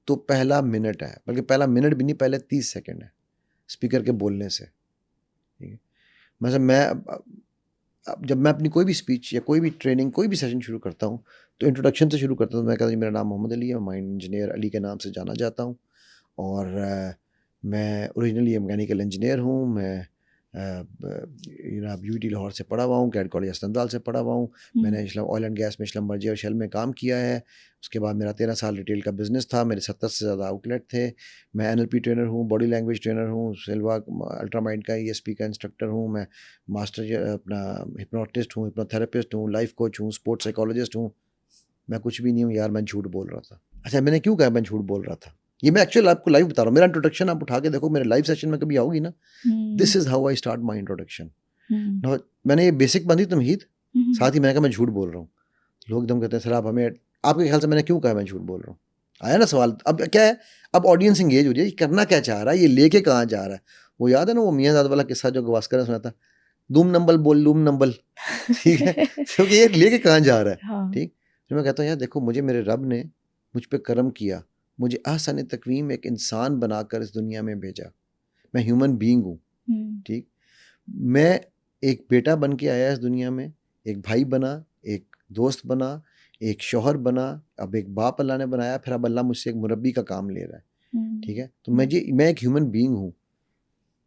तो पहला मिनट है, बल्कि पहला मिनट भी नहीं, पहले 30 सेकंड है स्पीकर के बोलने से। ठीक है। मतलब जब मैं अपनी कोई भी स्पीच या कोई भी ट्रेनिंग, कोई भी सेशन शुरू करता हूँ तो इंट्रोडक्शन से शुरू करता हूँ। मैं कहता हूँ मेरा नाम मोहम्मद अली है, माइंड इंजीनियर अली के नाम से जाना जाता हूँ, और मैं ओरिजिनली मैकेनिकल इंजीनियर हूँ। मैं यूटी लाहौर से पढ़ा हुआ हूँ, कैट कॉलेज अस्पताल से पढ़ा हुआ हूँ। मैंने ऑयल एंड गैस में इस्लाम बर्जी और शेल में काम किया है। उसके बाद मेरा 13 साल रिटेल का बिजनेस था, मेरे 70 से ज़्यादा आउटलेट थे। मैं NLP ट्रेनर हूँ, बॉडी लैंग्वेज ट्रेनर हूँ, सिल्वा अल्ट्रामाइंड का ESP का इंस्ट्रक्टर हूँ। मैं मास्टर अपना हिप्नोटिस्ट हूँ, हिप्नोथेरेपिस्ट हूँ, लाइफ कोच हूँ, स्पोर्ट्स साइकोलॉजिस्ट हूँ। मैं कुछ भी नहीं हूँ यार, मैं झूठ बोल रहा था। अच्छा, मैंने क्यों कहा मैं झूठ बोल रहा था? ये मैं एक्चुअली आपको लाइव बता रहा हूँ। मेरा इंट्रोडक्शन आप उठा के देखो, मेरे लाइव सेशन में कभी आओगी ना, this is how I start my introduction. मैंने ये बेसिक बांधी तमहीद, साथ ही मैंने कहा मैं झूठ बोल रहा हूँ। लोग एकदम कहते हैं सर आप हमें, आपके ख्याल से मैंने क्यों कहा मैं झूठ बोल रहा हूँ? आया ना सवाल। अब क्या है, अब ऑडियंस इंगेज हो रही है, करना क्या चाह रहा है, ये लेके कहाँ जा रहा है। वो याद है ना वो मियाँजाद वाला किस्सा जो गवास्कर ने सुना था, दूम नंबल बोल लूम नंबल, ठीक है, क्योंकि ये लेके कहाँ जा रहा है। ठीक। तो मैं कहता हूँ यार देखो, मुझे मेरे रब ने मुझ पर करम किया, मुझे आसान तकवीम एक इंसान बनाकर इस दुनिया में भेजा। मैं ह्यूमन बीइंग हूँ, ठीक। मैं एक बेटा बन के आया इस दुनिया में, एक भाई बना, एक दोस्त बना, एक शौहर बना, अब एक बाप अल्लाह ने बनाया, फिर अब अल्लाह मुझसे एक मुरब्बी का काम ले रहा है। ठीक है। तो मैं एक ह्यूमन बीइंग हूँ।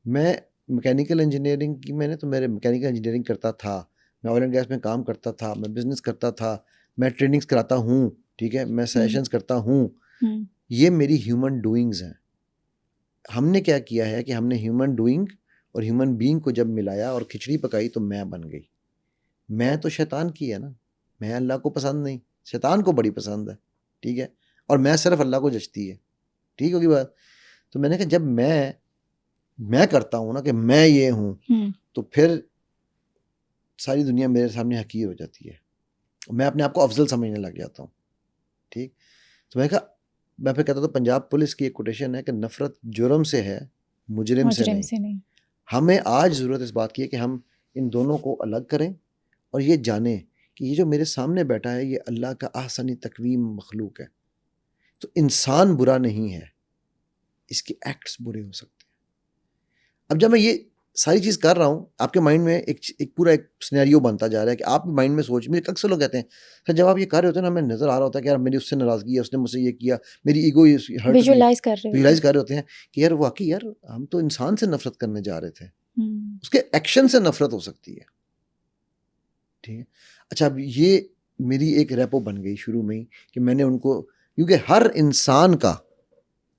मैं मैकेनिकल इंजीनियरिंग की, मैंने तो मेरे मैकेनिकल इंजीनियरिंग करता था, मैं ऑयल एंड गैस में काम करता था, मैं बिजनेस करता था, मैं ट्रेनिंग्स कराता हूँ, ठीक है, मैं सेशंस करता हूँ। ये मेरी ह्यूमन डूइंग्स हैं। हमने क्या किया है कि हमने ह्यूमन डूइंग और ह्यूमन बीइंग को जब मिलाया और खिचड़ी पकाई तो मैं बन गई। मैं तो शैतान की है ना, मैं अल्लाह को पसंद नहीं, शैतान को बड़ी पसंद है, ठीक है, और मैं सिर्फ अल्लाह को जचती है। ठीक होगी बात। तो मैंने कहा जब मैं करता हूँ ना कि मैं ये हूँ, तो फिर सारी दुनिया मेरे सामने हकीर हो जाती है, मैं अपने आप को अफजल समझने लग जाता हूँ। ठीक। तो मैंने कहा, मैं फिर कहता था पंजाब पुलिस की एक कोटेशन है कि नफरत जुर्म से है, मुजरिम से नहीं। हमें आज ज़रूरत इस बात की है कि हम इन दोनों को अलग करें और ये जानें कि ये जो मेरे सामने बैठा है ये अल्लाह का आसानी तकवीम मखलूक है। तो इंसान बुरा नहीं है, इसके एक्ट्स बुरे हो सकते हैं। अब जब मैं ये सारी चीज़ कर रहा हूँ, आपके माइंड में एक पूरा एक सिनेरियो बनता जा रहा है कि आप माइंड में सोच, मेरे अक्सर लोग कहते हैं सर जब आप ये कर रहे होते हैं ना, हमें नज़र आ रहा होता है कि यार मेरी उससे नाराज़गी है, उसने मुझसे ये किया, मेरी ईगो हर्ट, विजुअलाइज कर रहे विजुअलाइज कर रहे होते हैं कि यार वाकई यार हम तो इंसान से नफरत करने जा रहे थे, उसके एक्शन से नफरत हो सकती है, ठीक है। अच्छा, अब ये मेरी एक रेपो बन गई शुरू में ही कि मैंने उनको, क्योंकि हर इंसान का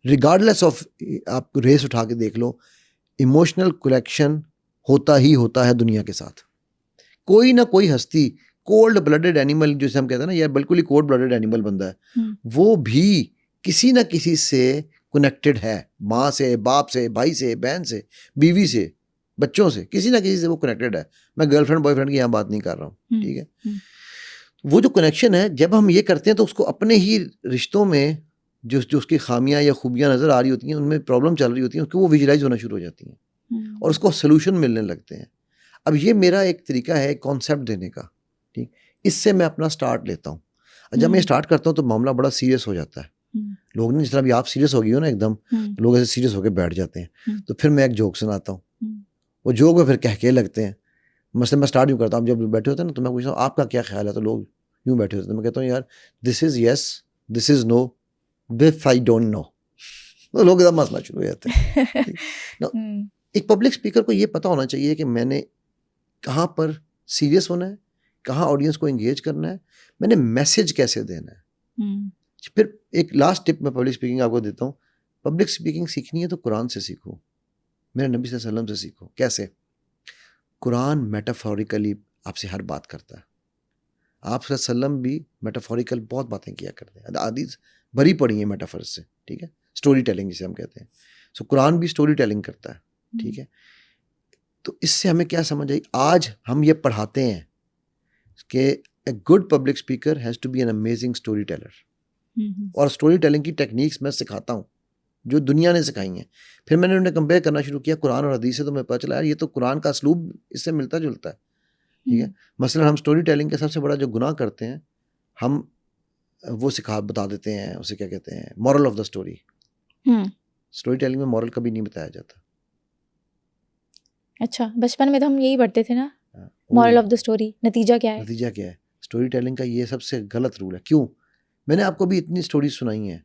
रिगार्डलेस ऑफ, आप रेस उठा के देख लो, इमोशनल कनेक्शन होता ही होता है दुनिया के साथ। कोई ना कोई हस्ती, कोल्ड ब्लडेड एनिमल जैसे हम कहते हैं ना, यार बिल्कुल ही कोल्ड ब्लडेड एनिमल बंदा है, वो भी किसी ना किसी से कनेक्टेड है, माँ से, बाप से, भाई से, बहन से, बीवी से, बच्चों से, किसी ना किसी से वो कनेक्टेड है। मैं गर्लफ्रेंड बॉयफ्रेंड की यहाँ बात नहीं कर रहा हूँ, ठीक है। वो जो कनेक्शन है, जब हम ये करते हैं तो उसको अपने ही रिश्तों में जो उसकी खामियां या खूबियां नजर आ रही होती हैं, उनमें प्रॉब्लम चल रही होती है, उसको वो विजुलाइज होना शुरू हो जाती हैं और उसको सोल्यूशन मिलने लगते हैं। अब ये मेरा एक तरीका है कॉन्सेप्ट देने का, ठीक, इससे मैं अपना स्टार्ट लेता हूँ। जब मैं स्टार्ट करता हूँ तो मामला बड़ा सीरियस हो जाता है। लोग ने, जिस तरह भी आप सीरियस हो गई हो ना एकदम, लोग ऐसे सीरियस होकर बैठ जाते हैं। तो फिर मैं एक जोक सुनाता हूँ, वो जोक में फिर कहके लगते हैं। मसलन मैं स्टार्ट यूँ करता हूँ, जब बैठे होते हैं ना तो मैं पूछता हूँ आपका क्या ख्याल है, तो लोग यूँ बैठे होते हैं, मैं कहता हूँ यार this is yes, this is no, this I don't know, तो लोग एकदम हंसना शुरू हो जाते हैं। एक पब्लिक स्पीकर को ये पता होना चाहिए कि मैंने कहाँ पर सीरियस होना है, कहाँ ऑडियंस को एंगेज करना है, मैंने मैसेज कैसे देना है। फिर एक लास्ट टिप मैं पब्लिक स्पीकिंग आपको देता हूँ। पब्लिक स्पीकिंग सीखनी है तो कुरान से सीखो, मेरे नबी सल्लल्लाहु अलैहि वसल्लम से सीखो। कैसे? कुरान मेटाफोरिकली आपसे हर बात करता है। आप सल्लल्लाहु अलैहि वसल्लम भी मेटाफोरिकल बहुत बातें किया करते हैं, हदीस भरी पड़ी है मेटाफर से, ठीक है, स्टोरी टेलिंग जिसे हम कहते हैं। सो कुरान भी स्टोरी टेलिंग करता है, ठीक है। तो इससे हमें क्या समझ आई, आज हम ये पढ़ाते हैं कि a good public speaker has to be an amazing story teller, और स्टोरी टेलिंग की टेक्निक्स मैं सिखाता हूँ जो दुनिया ने सिखाई हैं। फिर मैंने उन्हें कंपेयर करना शुरू किया कुरान और हदीस से, तो मैं पता चला यार ये तो कुरान का असलूब इससे मिलता जुलता है, ठीक है। मसलन हम स्टोरी टेलिंग का सबसे बड़ा जो गुनाह करते हैं, हम वो बता देते हैं, उसे क्या कहते हैं, moral of the story. Story telling में मॉरल कभी नहीं बताया जाता। अच्छा, बचपन में तो हम यही पढ़ते थे ना, मॉरल ऑफ द स्टोरी, नतीजा क्या है। नतीजा क्या है, स्टोरी टेलिंग का ये सबसे गलत रूल है। क्यों? मैंने आपको भी इतनी स्टोरी सुनाई है,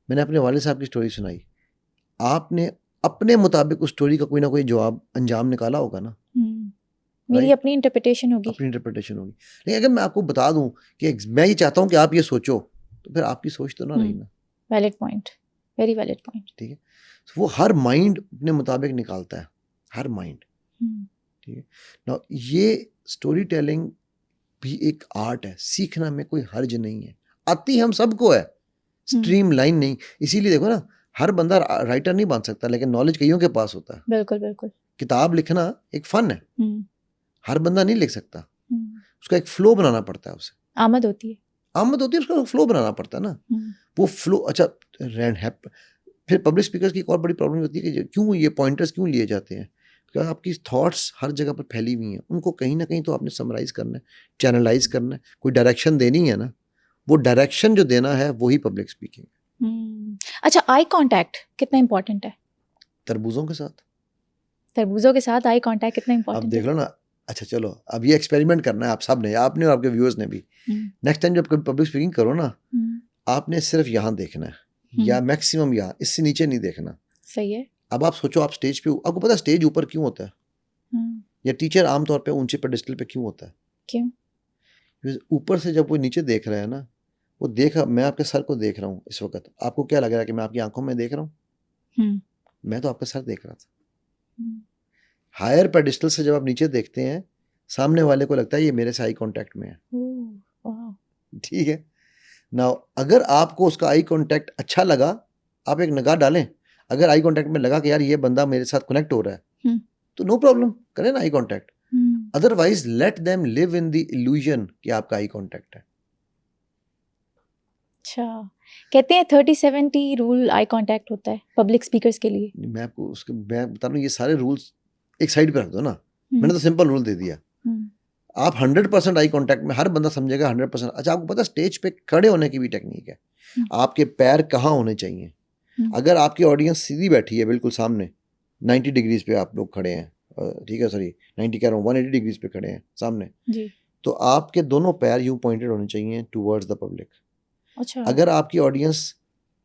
मैंने अपने वाले साहब की स्टोरी सुनाई, आपने अपने मुताबिक उस स्टोरी का कोई ना कोई जवाब अंजाम निकाला होगा ना। मेरी अपनी इंटरप्रिटेशन होगी, अपनी इंटरप्रिटेशन होगी। लेकिन अगर मैं आपको बता दूं कि मैं ये चाहता हूं कि आप ये सोचो, तो फिर आपकी सोच तो ना रही ना। Valid point, very valid point, ठीक है। वो हर माइंड अपने मुताबिक निकालता है, हर माइंड, ठीक है ना। ये स्टोरी टेलिंग भी एक आर्ट है, सीखना में कोई हर्ज नहीं है, आती हम सबको है, स्ट्रीम लाइन नहीं। इसीलिए देखो ना, हर बंदा राइटर नहीं बन सकता, लेकिन नॉलेज कईयों के पास होता है। बिल्कुल बिल्कुल। किताब लिखना एक फन है, हर बंदा नहीं लिख सकता, उसका एक फ्लो बनाना पड़ता है, उसे आमद होती है, उसका फ्लो बनाना पड़ता है ना, वो फ्लो। अच्छा, फिर पब्लिक स्पीकर्स की एक और बड़ी प्रॉब्लम होती है कि क्यों ये पॉइंटर्स क्यों लिए जाते हैं, क्योंकि आपकी थॉट्स हर जगह पर फैली हुई हैं, उनको कहीं ना कहीं तो आपने समराइज करना है, चैनलाइज करना है, कोई डायरेक्शन देनी है ना, वो डायरेक्शन जो देना है वही पब्लिक स्पीकिंग। अच्छा, आई कांटेक्ट कितना इंपॉर्टेंट है? तरबूजों के साथ आई कांटेक्ट कितना इंपॉर्टेंट है? अब देख लो ना। अच्छा चलो, अब ये एक्सपेरिमेंट करना है आप सब ने, आपने और आपके व्यूअर्स ने भी। नेक्स्ट टाइम जब कभी पब्लिक स्पीकिंग करो ना, आपने सिर्फ यहाँ देखना है, या मैक्सिमम यहाँ, इससे नीचे नहीं देखना। सही है। अब आप सोचो, आप स्टेज पे, आपको पता है स्टेज ऊपर क्यों होता है, या टीचर आमतौर पे ऊंचे पेडिस्टल पे क्यों होता है? क्यों? ऊपर से जब वो नीचे देख रहा है ना, वो मैं आपके सर को देख रहा हूँ इस वक्त, आपको क्या लग रहा है कि मैं आपकी आंखों में देख रहा हूँ? मैं तो आपका सर देख रहा था। हायर पेडिस्टल से जब आप नीचे देखते हैं, सामने वाले को लगता है ये मेरे से आई कांटेक्ट में है, ठीक है ना। अगर आपको उसका आई कांटेक्ट अच्छा लगा, आप एक निगाह डालें, अगर आई कांटेक्ट में लगा कि यार ये बंदा मेरे साथ कनेक्ट हो रहा है, तो नो प्रॉब्लम, करें ना eye contact. Otherwise let them live in the illusion कि आपका आई कांटेक्ट है। अच्छा, कहते हैं 30-70 रूल आई कांटेक्ट होता है पब्लिक स्पीकर्स के लिए। मैं बता रहा हूँ, ये सारे रूल्स एक साइड पे रख दो ना, मैंने तो सिंपल रूल दे दिया। आप 100% आई कांटेक्ट में, हर बंदा समझेगा 100%। अच्छा, आपको पता स्टेज पे खड़े होने की भी टेक्निक है, आपके पैर कहाँ होने चाहिए। अगर आपकी ऑडियंस सीधी बैठी है बिल्कुल सामने, 90 डिग्रीज पे आप लोग खड़े हैं, ठीक है, सॉरी 90 कह रहा हूँ, 180 डिग्रीज पे खड़े हैं सामने, जी। तो आपके दोनों पैर यूं पॉइंटेड होने चाहिए टुवर्ड्स द पब्लिक। अच्छा। अगर आपकी ऑडियंस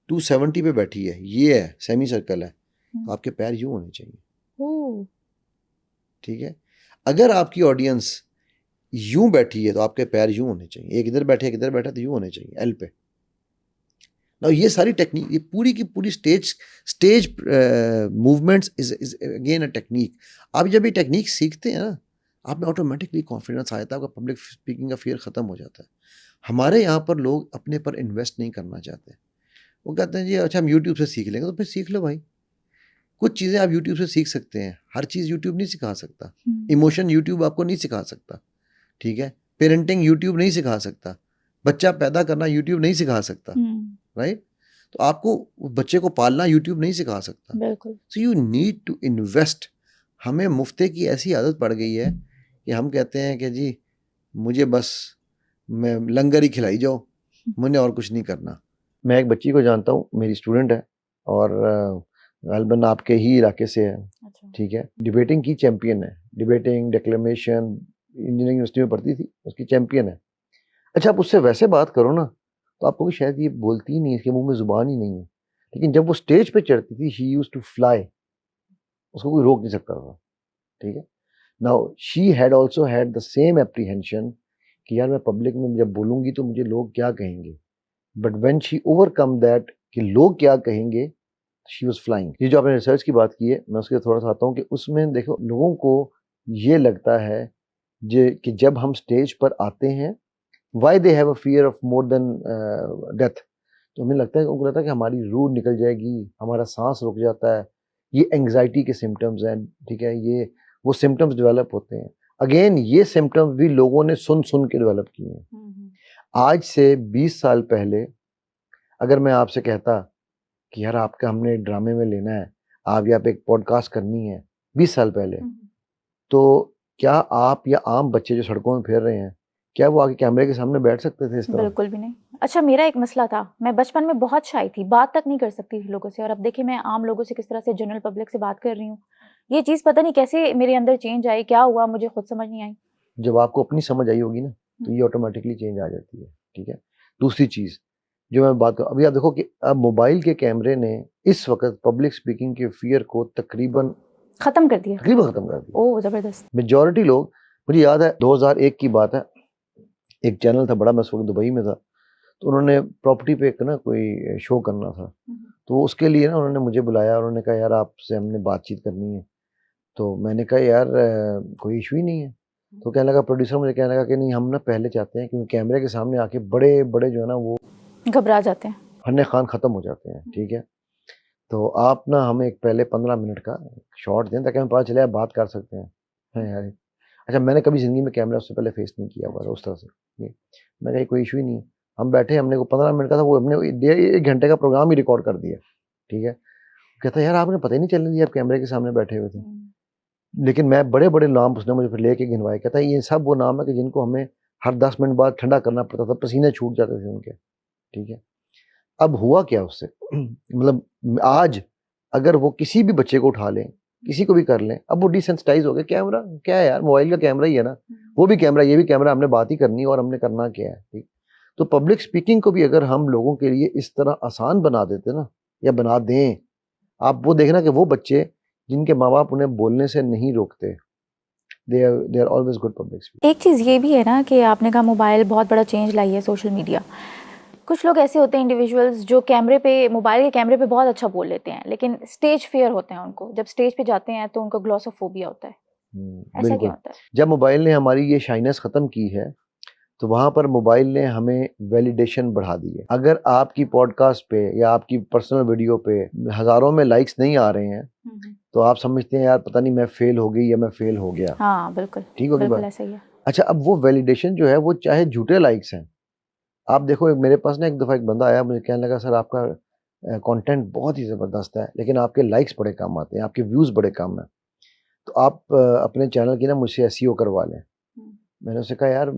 270 पे बैठी है, ये है सेमी सर्कल है, तो आपके पैर यूं होने चाहिए, ओह। ठीक है। अगर आपकी ऑडियंस यूं बैठी है तो आपके पैर यूं होने चाहिए, एक इधर बैठे एक इधर बैठा तो यूं होने चाहिए एल पे। ना ये सारी टेक्निक, ये पूरी की पूरी stage movements is again a technique. आप जब ये टेक्निक सीखते हैं ना, आप में ऑटोमेटिकली कॉन्फिडेंस आता है, आपका पब्लिक स्पीकिंग का फियर ख़त्म हो जाता है। हमारे यहाँ पर लोग अपने पर इन्वेस्ट नहीं करना चाहते, वो कहते हैं जी अच्छा हम यूट्यूब से सीख लेंगे, तो फिर सीख लो भाई। कुछ चीज़ें आप यूट्यूब से सीख सकते हैं, हर चीज़ यूट्यूब नहीं सिखा सकता। इमोशन यूट्यूब आपको नहीं सिखा सकता, ठीक है। पेरेंटिंग यूट्यूब नहीं सिखा सकता, बच्चा पैदा करना यूट्यूब नहीं सिखा सकता, राइट। तो आपको बच्चे को पालना यूट्यूब नहीं सिखा सकता। बिल्कुल। So you need to invest. हमें मुफ्ते की ऐसी आदत पड़ गई है कि हम कहते हैं कि जी मुझे बस मैं लंगर ही खिलाई जाओ, मुझे और कुछ नहीं करना। मैं एक बच्ची को जानता हूँ, मेरी स्टूडेंट है और गालिबन आपके ही इलाके से है, अच्छा। ठीक है। डिबेटिंग की चैंपियन है, डिबेटिंग डिक्लेमेशन, इंजीनियरिंग यूनिवर्सिटी में पढ़ती थी, उसकी चैंपियन है। अच्छा आप उससे वैसे बात करो ना तो आपको भी शायद ये बोलती ही नहीं है, इसके मुंह में जुबान ही नहीं है, लेकिन जब वो स्टेज पे चढ़ती थी शी यूज्ड टू फ्लाई, उसको कोई रोक नहीं सकता था, ठीक है। Now she had also had the same apprehension कि यार मैं पब्लिक में जब बोलूंगी तो मुझे लोग क्या कहेंगे, but when she overcome that कि लोग क्या कहेंगे, शी वाज फ्लाइंग। ये जो आपने रिसर्च की बात की है, मैं उसके थोड़ा सा आता हूँ कि उसमें देखो लोगों को ये लगता है कि जब हम स्टेज पर आते हैं, why they have a fear of more than death, तो हमें लगता है, उनको लगता है कि हमारी रूह निकल जाएगी, हमारा सांस रुक जाता है, ये एंग्जाइटी के सिम्टम्स हैं, ठीक है। ये वो सिम्टम्स डेवलप होते हैं। अगेन ये सिम्टम्स भी लोगों ने सुन सुन के डेवलप किए हैं। आज से 20 साल पहले अगर मैं आपसे कहता कि यार आपका हमने ड्रामे में लेना है, आप यहाँ पे एक पॉडकास्ट करनी है, 20 साल पहले, तो क्या आप या आम बच्चे जो सड़कों में फिर रहे हैं, क्या वो आगे कैमरे के सामने बैठ सकते थे इस तरह? बिल्कुल भी नहीं। अच्छा मेरा एक मसला था, मैं बचपन में बहुत शाय थी, बात तक नहीं कर सकती थी लोगों से, और अब देखिए मैं आम लोगों से किस तरह से जनरल पब्लिक से बात कर रही हूँ। ये चीज़ पता नहीं कैसे मेरे अंदर चेंज आई, क्या हुआ मुझे खुद समझ नहीं आई। जब आपको अपनी समझ आई होगी ना तो ये ऑटोमेटिकली चेंज आ जाती है, ठीक है। दूसरी चीज़ जो मैं बात करूँ, अभी आप देखो कि अब मोबाइल के कैमरे ने इस वक्त पब्लिक स्पीकिंग के फियर को तकरीबन खत्म कर दिया। खत्म कर दिया। ओह जबरदस्त। मेजॉरिटी लोग, मुझे याद है 2001 की बात है, एक चैनल था बड़ा, मैं उस वक्त दुबई में था, तो उन्होंने प्रॉपर्टी पे एक ना कोई शो करना था, तो उसके लिए ना उन्होंने मुझे बुलाया, उन्होंने कहा यार आपसे हमने बातचीत करनी है। तो मैंने कहा यार कोई इशू ही नहीं है। तो कहने लगा, प्रोड्यूसर मुझे कहने लगा कि नहीं हम ना पहले चाहते हैं, क्योंकि कैमरे के सामने आके बड़े बड़े जो है ना वो घबरा जाते हैं, फन्ने खान ख़त्म हो जाते हैं, ठीक है। तो आप ना हमें एक पहले 15 मिनट का शॉट दें ताकि हमें पता चले आप बात कर सकते हैं। हाँ यार, अच्छा मैंने कभी ज़िंदगी में कैमरा उससे पहले फेस नहीं किया हुआ था उस तरह से। ये मैं कहा कोई इशू ही नहीं है। हम बैठे, हमने को 15 मिनट का था, वो हमने 1 घंटे का प्रोग्राम ही रिकॉर्ड कर दिया, ठीक है। कहता यार आपने पता ही नहीं चलने दिया, आप कैमरे के सामने बैठे हुए थे। लेकिन मैं बड़े-बड़े नाम उसने मुझे फिर लेके गिनवाए, कहता है ये सब वो नाम है कि जिनको हमें हर 10 मिनट बाद ठंडा करना पड़ता था, पसीने छूट जाते थे उनके, ठीक है। अब हुआ क्या उससे मतलब आज अगर वो किसी भी बच्चे को उठा लें, किसी को भी कर लें, अब वो डिसेंसिटाइज हो गए, कैमरा क्या है यार, मोबाइल का कैमरा ही है ना, वो भी कैमरा ये भी कैमरा, हमने बात ही करनी है और हमने करना क्या है, ठीक। तो पब्लिक स्पीकिंग को भी अगर हम लोगों के लिए इस तरह आसान बना देते ना, या बना दें, आप वो देखना कि वो बच्चे जिनके माँ बाप उन्हें बोलने से नहीं रोकते, they are always good public speaker. एक चीज़ ये भी है ना कि आपने कहा मोबाइल बहुत बड़ा चेंज लाई है, सोशल मीडिया। कुछ लोग ऐसे होते हैं इंडिविजुअल्स जो कैमरे पे, मोबाइल के कैमरे पे बहुत अच्छा बोल लेते हैं, लेकिन स्टेज फियर होते हैं उनको, जब स्टेज पे जाते हैं तो उनको ग्लॉसोफोबिया होता है। ऐसा क्यों होता है? जब मोबाइल ने हमारी ये शाइनेस खत्म की है, तो वहां पर मोबाइल ने हमें वैलिडेशन बढ़ा दी है। अगर आपकी पॉडकास्ट पे या आपकी पर्सनल वीडियो पे हजारों में लाइक्स नहीं आ रहे हैं, तो आप समझते हैं यार पता नहीं मैं फेल हो गई या मैं फेल हो गया। हाँ बिल्कुल, ठीक होगी बिल्कुल बात। ऐसा ही है। अच्छा अब वो वैलिडेशन जो है वो चाहे झूठे लाइक्स हैं, आप देखो मेरे पास ना एक दफ़ा एक बंदा आया, मुझे कहने लगा सर आपका कंटेंट बहुत ही ज़बरदस्त है, लेकिन आपके लाइक्स बड़े कम आते हैं, आपके व्यूज़ बड़े कम हैं, तो आप अपने चैनल की ना मुझसे एसईओ करवा लें। मैंने उससे कहा यार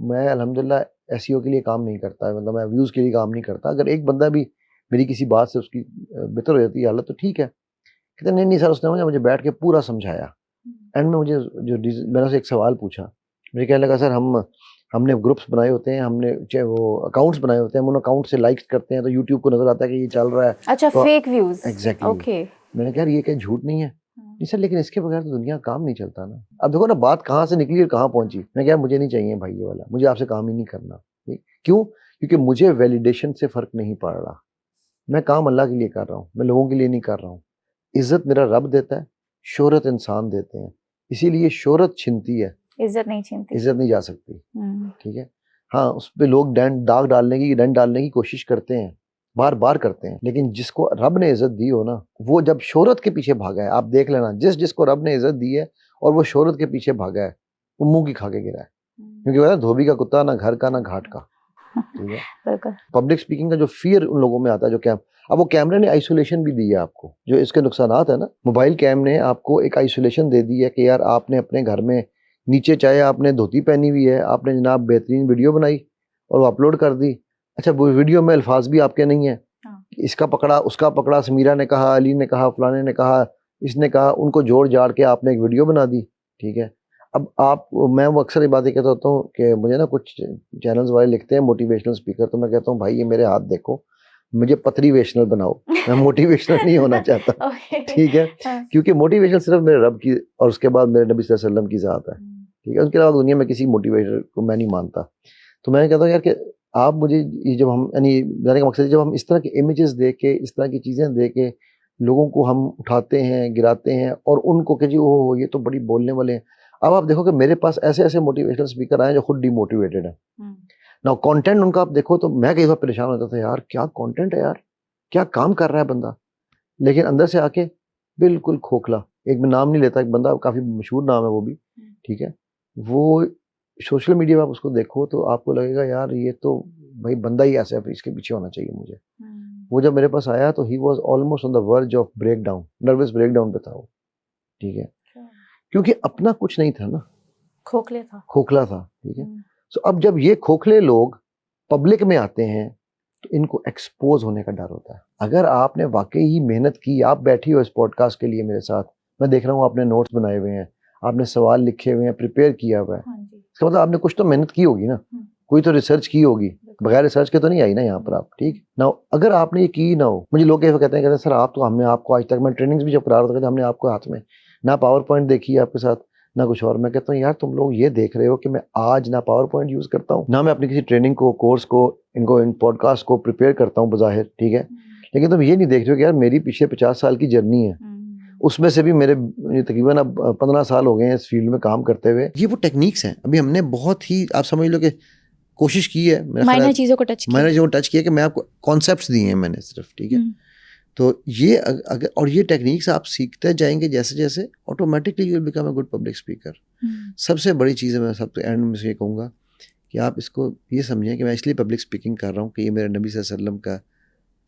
मैं अल्हम्दुलिल्लाह एसईओ के लिए काम नहीं करता, मतलब मैं व्यूज़ के लिए काम नहीं करता, अगर एक बंदा भी मेरी किसी बात से उसकी बेहतर हो जाती है हालत तो ठीक है। कहते नहीं नहीं सर, उसने मुझे बैठ के पूरा समझाया, एंड में मुझे मैंने उससे एक सवाल पूछा, मुझे कहने लगा सर हमने ग्रुप्स बनाए होते हैं, हमने वो अकाउंट्स बनाए होते हैं, हम उन अकाउंट से लाइक्स करते हैं तो यूट्यूब को नजर आता है कि ये चल रहा है। अच्छा, तो फेक व्यूज। Exactly okay. मैंने कहा ये क्या झूठ नहीं है? नहीं सर, लेकिन इसके बगैर तो दुनिया काम नहीं चलता ना। अब देखो ना बात कहाँ से निकली और कहाँ पहुंची। मैं क्या, मुझे नहीं चाहिए भाई ये वाला, मुझे आपसे काम ही नहीं करना। क्यों? क्योंकि मुझे वैलिडेशन से फर्क नहीं पड़ रहा। मैं काम अल्लाह के लिए कर रहा हूँ, मैं लोगों के लिए नहीं कर रहा हूँ। इज्जत मेरा रब देता है, शोहरत इंसान देते हैं, इसीलिए शोहरत छिनती है, इज्जत नहीं छीनती, इज्जत नहीं जा सकती। ठीक है, हाँ उस पे लोग दाग डालने की कोशिश करते हैं, बार बार करते हैं, लेकिन जिसको रब ने इज्जत दी हो ना, वो जब शोहरत के पीछे भागा है, आप देख लेना, जिसको रब ने इज्जत दी है और वो शोहरत के पीछे भागा है, वो मुंह की खा के गिरा है। क्योंकि वो धोबी का कुत्ता ना घर का ना घाट का। ठीक है, बिल्कुल। पब्लिक स्पीकिंग का जो फियर उन लोगों में आता है, जो अब वो कैमरे ने आइसोलेशन भी दी है आपको, जो इसके नुकसानात है ना, मोबाइल कैम ने आपको एक आइसोलेशन दे दी है कि यार आपने अपने घर में नीचे चाहे आपने धोती पहनी हुई है, आपने जनाब बेहतरीन वीडियो बनाई और वो अपलोड कर दी। अच्छा, वो वीडियो में अल्फाज भी आपके नहीं है, इसका पकड़ा उसका पकड़ा, समीरा ने कहा, अली ने कहा, फलाने ने कहा, इसने कहा, उनको जोड़ जाड़ के आपने एक वीडियो बना दी। ठीक है, अब मैं वो अक्सर ये बातें कहता होता हूँ कि मुझे ना कुछ चैनल्स वाले लिखते हैं मोटिवेशनल स्पीकर, तो मैं कहता हूँ भाई ये मेरे हाथ देखो, मुझे पत्रीवेशनल बनाओ, मैं मोटिवेशनल नहीं होना चाहता। ठीक है, क्योंकि मोटिवेशन सिर्फ मेरे रब की और उसके बाद मेरे नबी सल्लल्लाहु अलैहि वसल्लम की ज़ात है। ठीक है, उसके अलावा दुनिया में किसी मोटिवेटर को मैं नहीं मानता। तो मैं कहता हूँ यार कि आप मुझे ये जब हम यानी जाने का मकसद जब हम इस तरह के इमेजेस दे के, इस तरह की चीज़ें दे के लोगों को हम उठाते हैं, गिराते हैं और उनको कि जी ओ ये तो बड़ी बोलने वाले हैं। अब आप देखो कि मेरे पास ऐसे ऐसे मोटिवेशनल स्पीकर आए जो खुद डिमोटिवेटेड है ना। कंटेंट उनका आप देखो तो मैं कई बार परेशान होता था, यार क्या कंटेंट है यार, क्या काम कर रहा है बंदा, लेकिन अंदर से आके बिल्कुल खोखला। एक मैं नाम नहीं लेता, एक बंदा काफ़ी मशहूर नाम है वो भी, ठीक है, वो सोशल मीडिया पे आप उसको देखो तो आपको लगेगा यार ये तो भाई बंदा ही ऐसा है, इसके पीछे होना चाहिए मुझे। वो जब मेरे पास आया तो he was almost on the verge of breakdown, nervous breakdown पे था वो। ठीक है, क्योंकि अपना कुछ नहीं था ना, खोखला था। ठीक है, सो अब जब ये खोखले लोग पब्लिक में आते हैं तो इनको एक्सपोज होने का डर होता है। अगर आपने वाकई ही मेहनत की, आप बैठी हो इस पॉडकास्ट के लिए मेरे साथ, मैं देख रहा हूँ आपने नोट्स बनाए हुए हैं, आपने सवाल लिखे हुए हैं, प्रिपेयर किया हुआ है, इसका मतलब आपने कुछ तो मेहनत की होगी ना, कोई तो रिसर्च की होगी, बगैर रिसर्च के तो नहीं आई ना यहाँ पर आप। ठीक ना, अगर आपने ये की ना हो, मुझे लोग कहते हैं सर आप तो, हमने आपको आज तक, मैं ट्रेनिंग्स भी जब करा रहा था, हमने आपको हाथ में ना पावर पॉइंट देखी है आपके साथ ना कुछ और। मैं कहता हूँ यार तुम लोग ये देख रहे हो कि मैं आज ना पावर पॉइंट यूज करता हूँ, ना मैं अपनी किसी ट्रेनिंग को, कोर्स को, इन पॉडकास्ट को प्रिपेयर करता हूँ बज़ाहिर। ठीक है, लेकिन तुम ये नहीं देख रहे हो कि यार मेरी पीछे 50 साल की जर्नी है, उसमें से भी मेरे तकरीबन अब 15 साल हो गए हैं इस फील्ड में काम करते हुए। ये वो टेक्निक्स हैं, अभी हमने बहुत ही, आप समझ लो कि कोशिश की है, माइनर चीज़ों को टच किया कि मैं आपको कॉन्सेप्ट्स दिए हैं मैंने सिर्फ। ठीक है, तो ये अगर और ये टेक्निक्स आप सीखते जाएंगे जैसे जैसे, automatically you will become a good public speaker. सबसे बड़ी चीज़ है, मैं सबसे एंड में से ये कहूँगा कि आप इसको ये समझें कि मैं इसलिए पब्लिक स्पीकिंग कर रहा हूँ कि ये मेरे नबी सल्लल्लाहु अलैहि वसल्लम का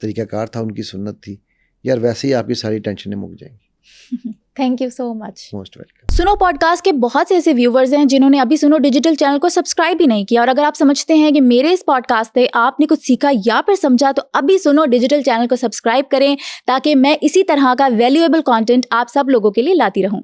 तरीक़ाकार था, उनकी सुन्नत थी यार, वैसे ही आपकी सारी टेंशनें मुक जाएंगी। Thank you so much. Most welcome. सुनो पॉडकास्ट के बहुत से ऐसे व्यूवर्स हैं जिन्होंने अभी सुनो डिजिटल चैनल को सब्सक्राइब भी नहीं किया, और अगर आप समझते हैं कि मेरे इस पॉडकास्ट से आपने कुछ सीखा या फिर समझा, तो अभी सुनो डिजिटल चैनल को सब्सक्राइब करें ताकि मैं इसी तरह का वैल्यूएबल कंटेंट आप सब लोगों के लिए लाती रहूं।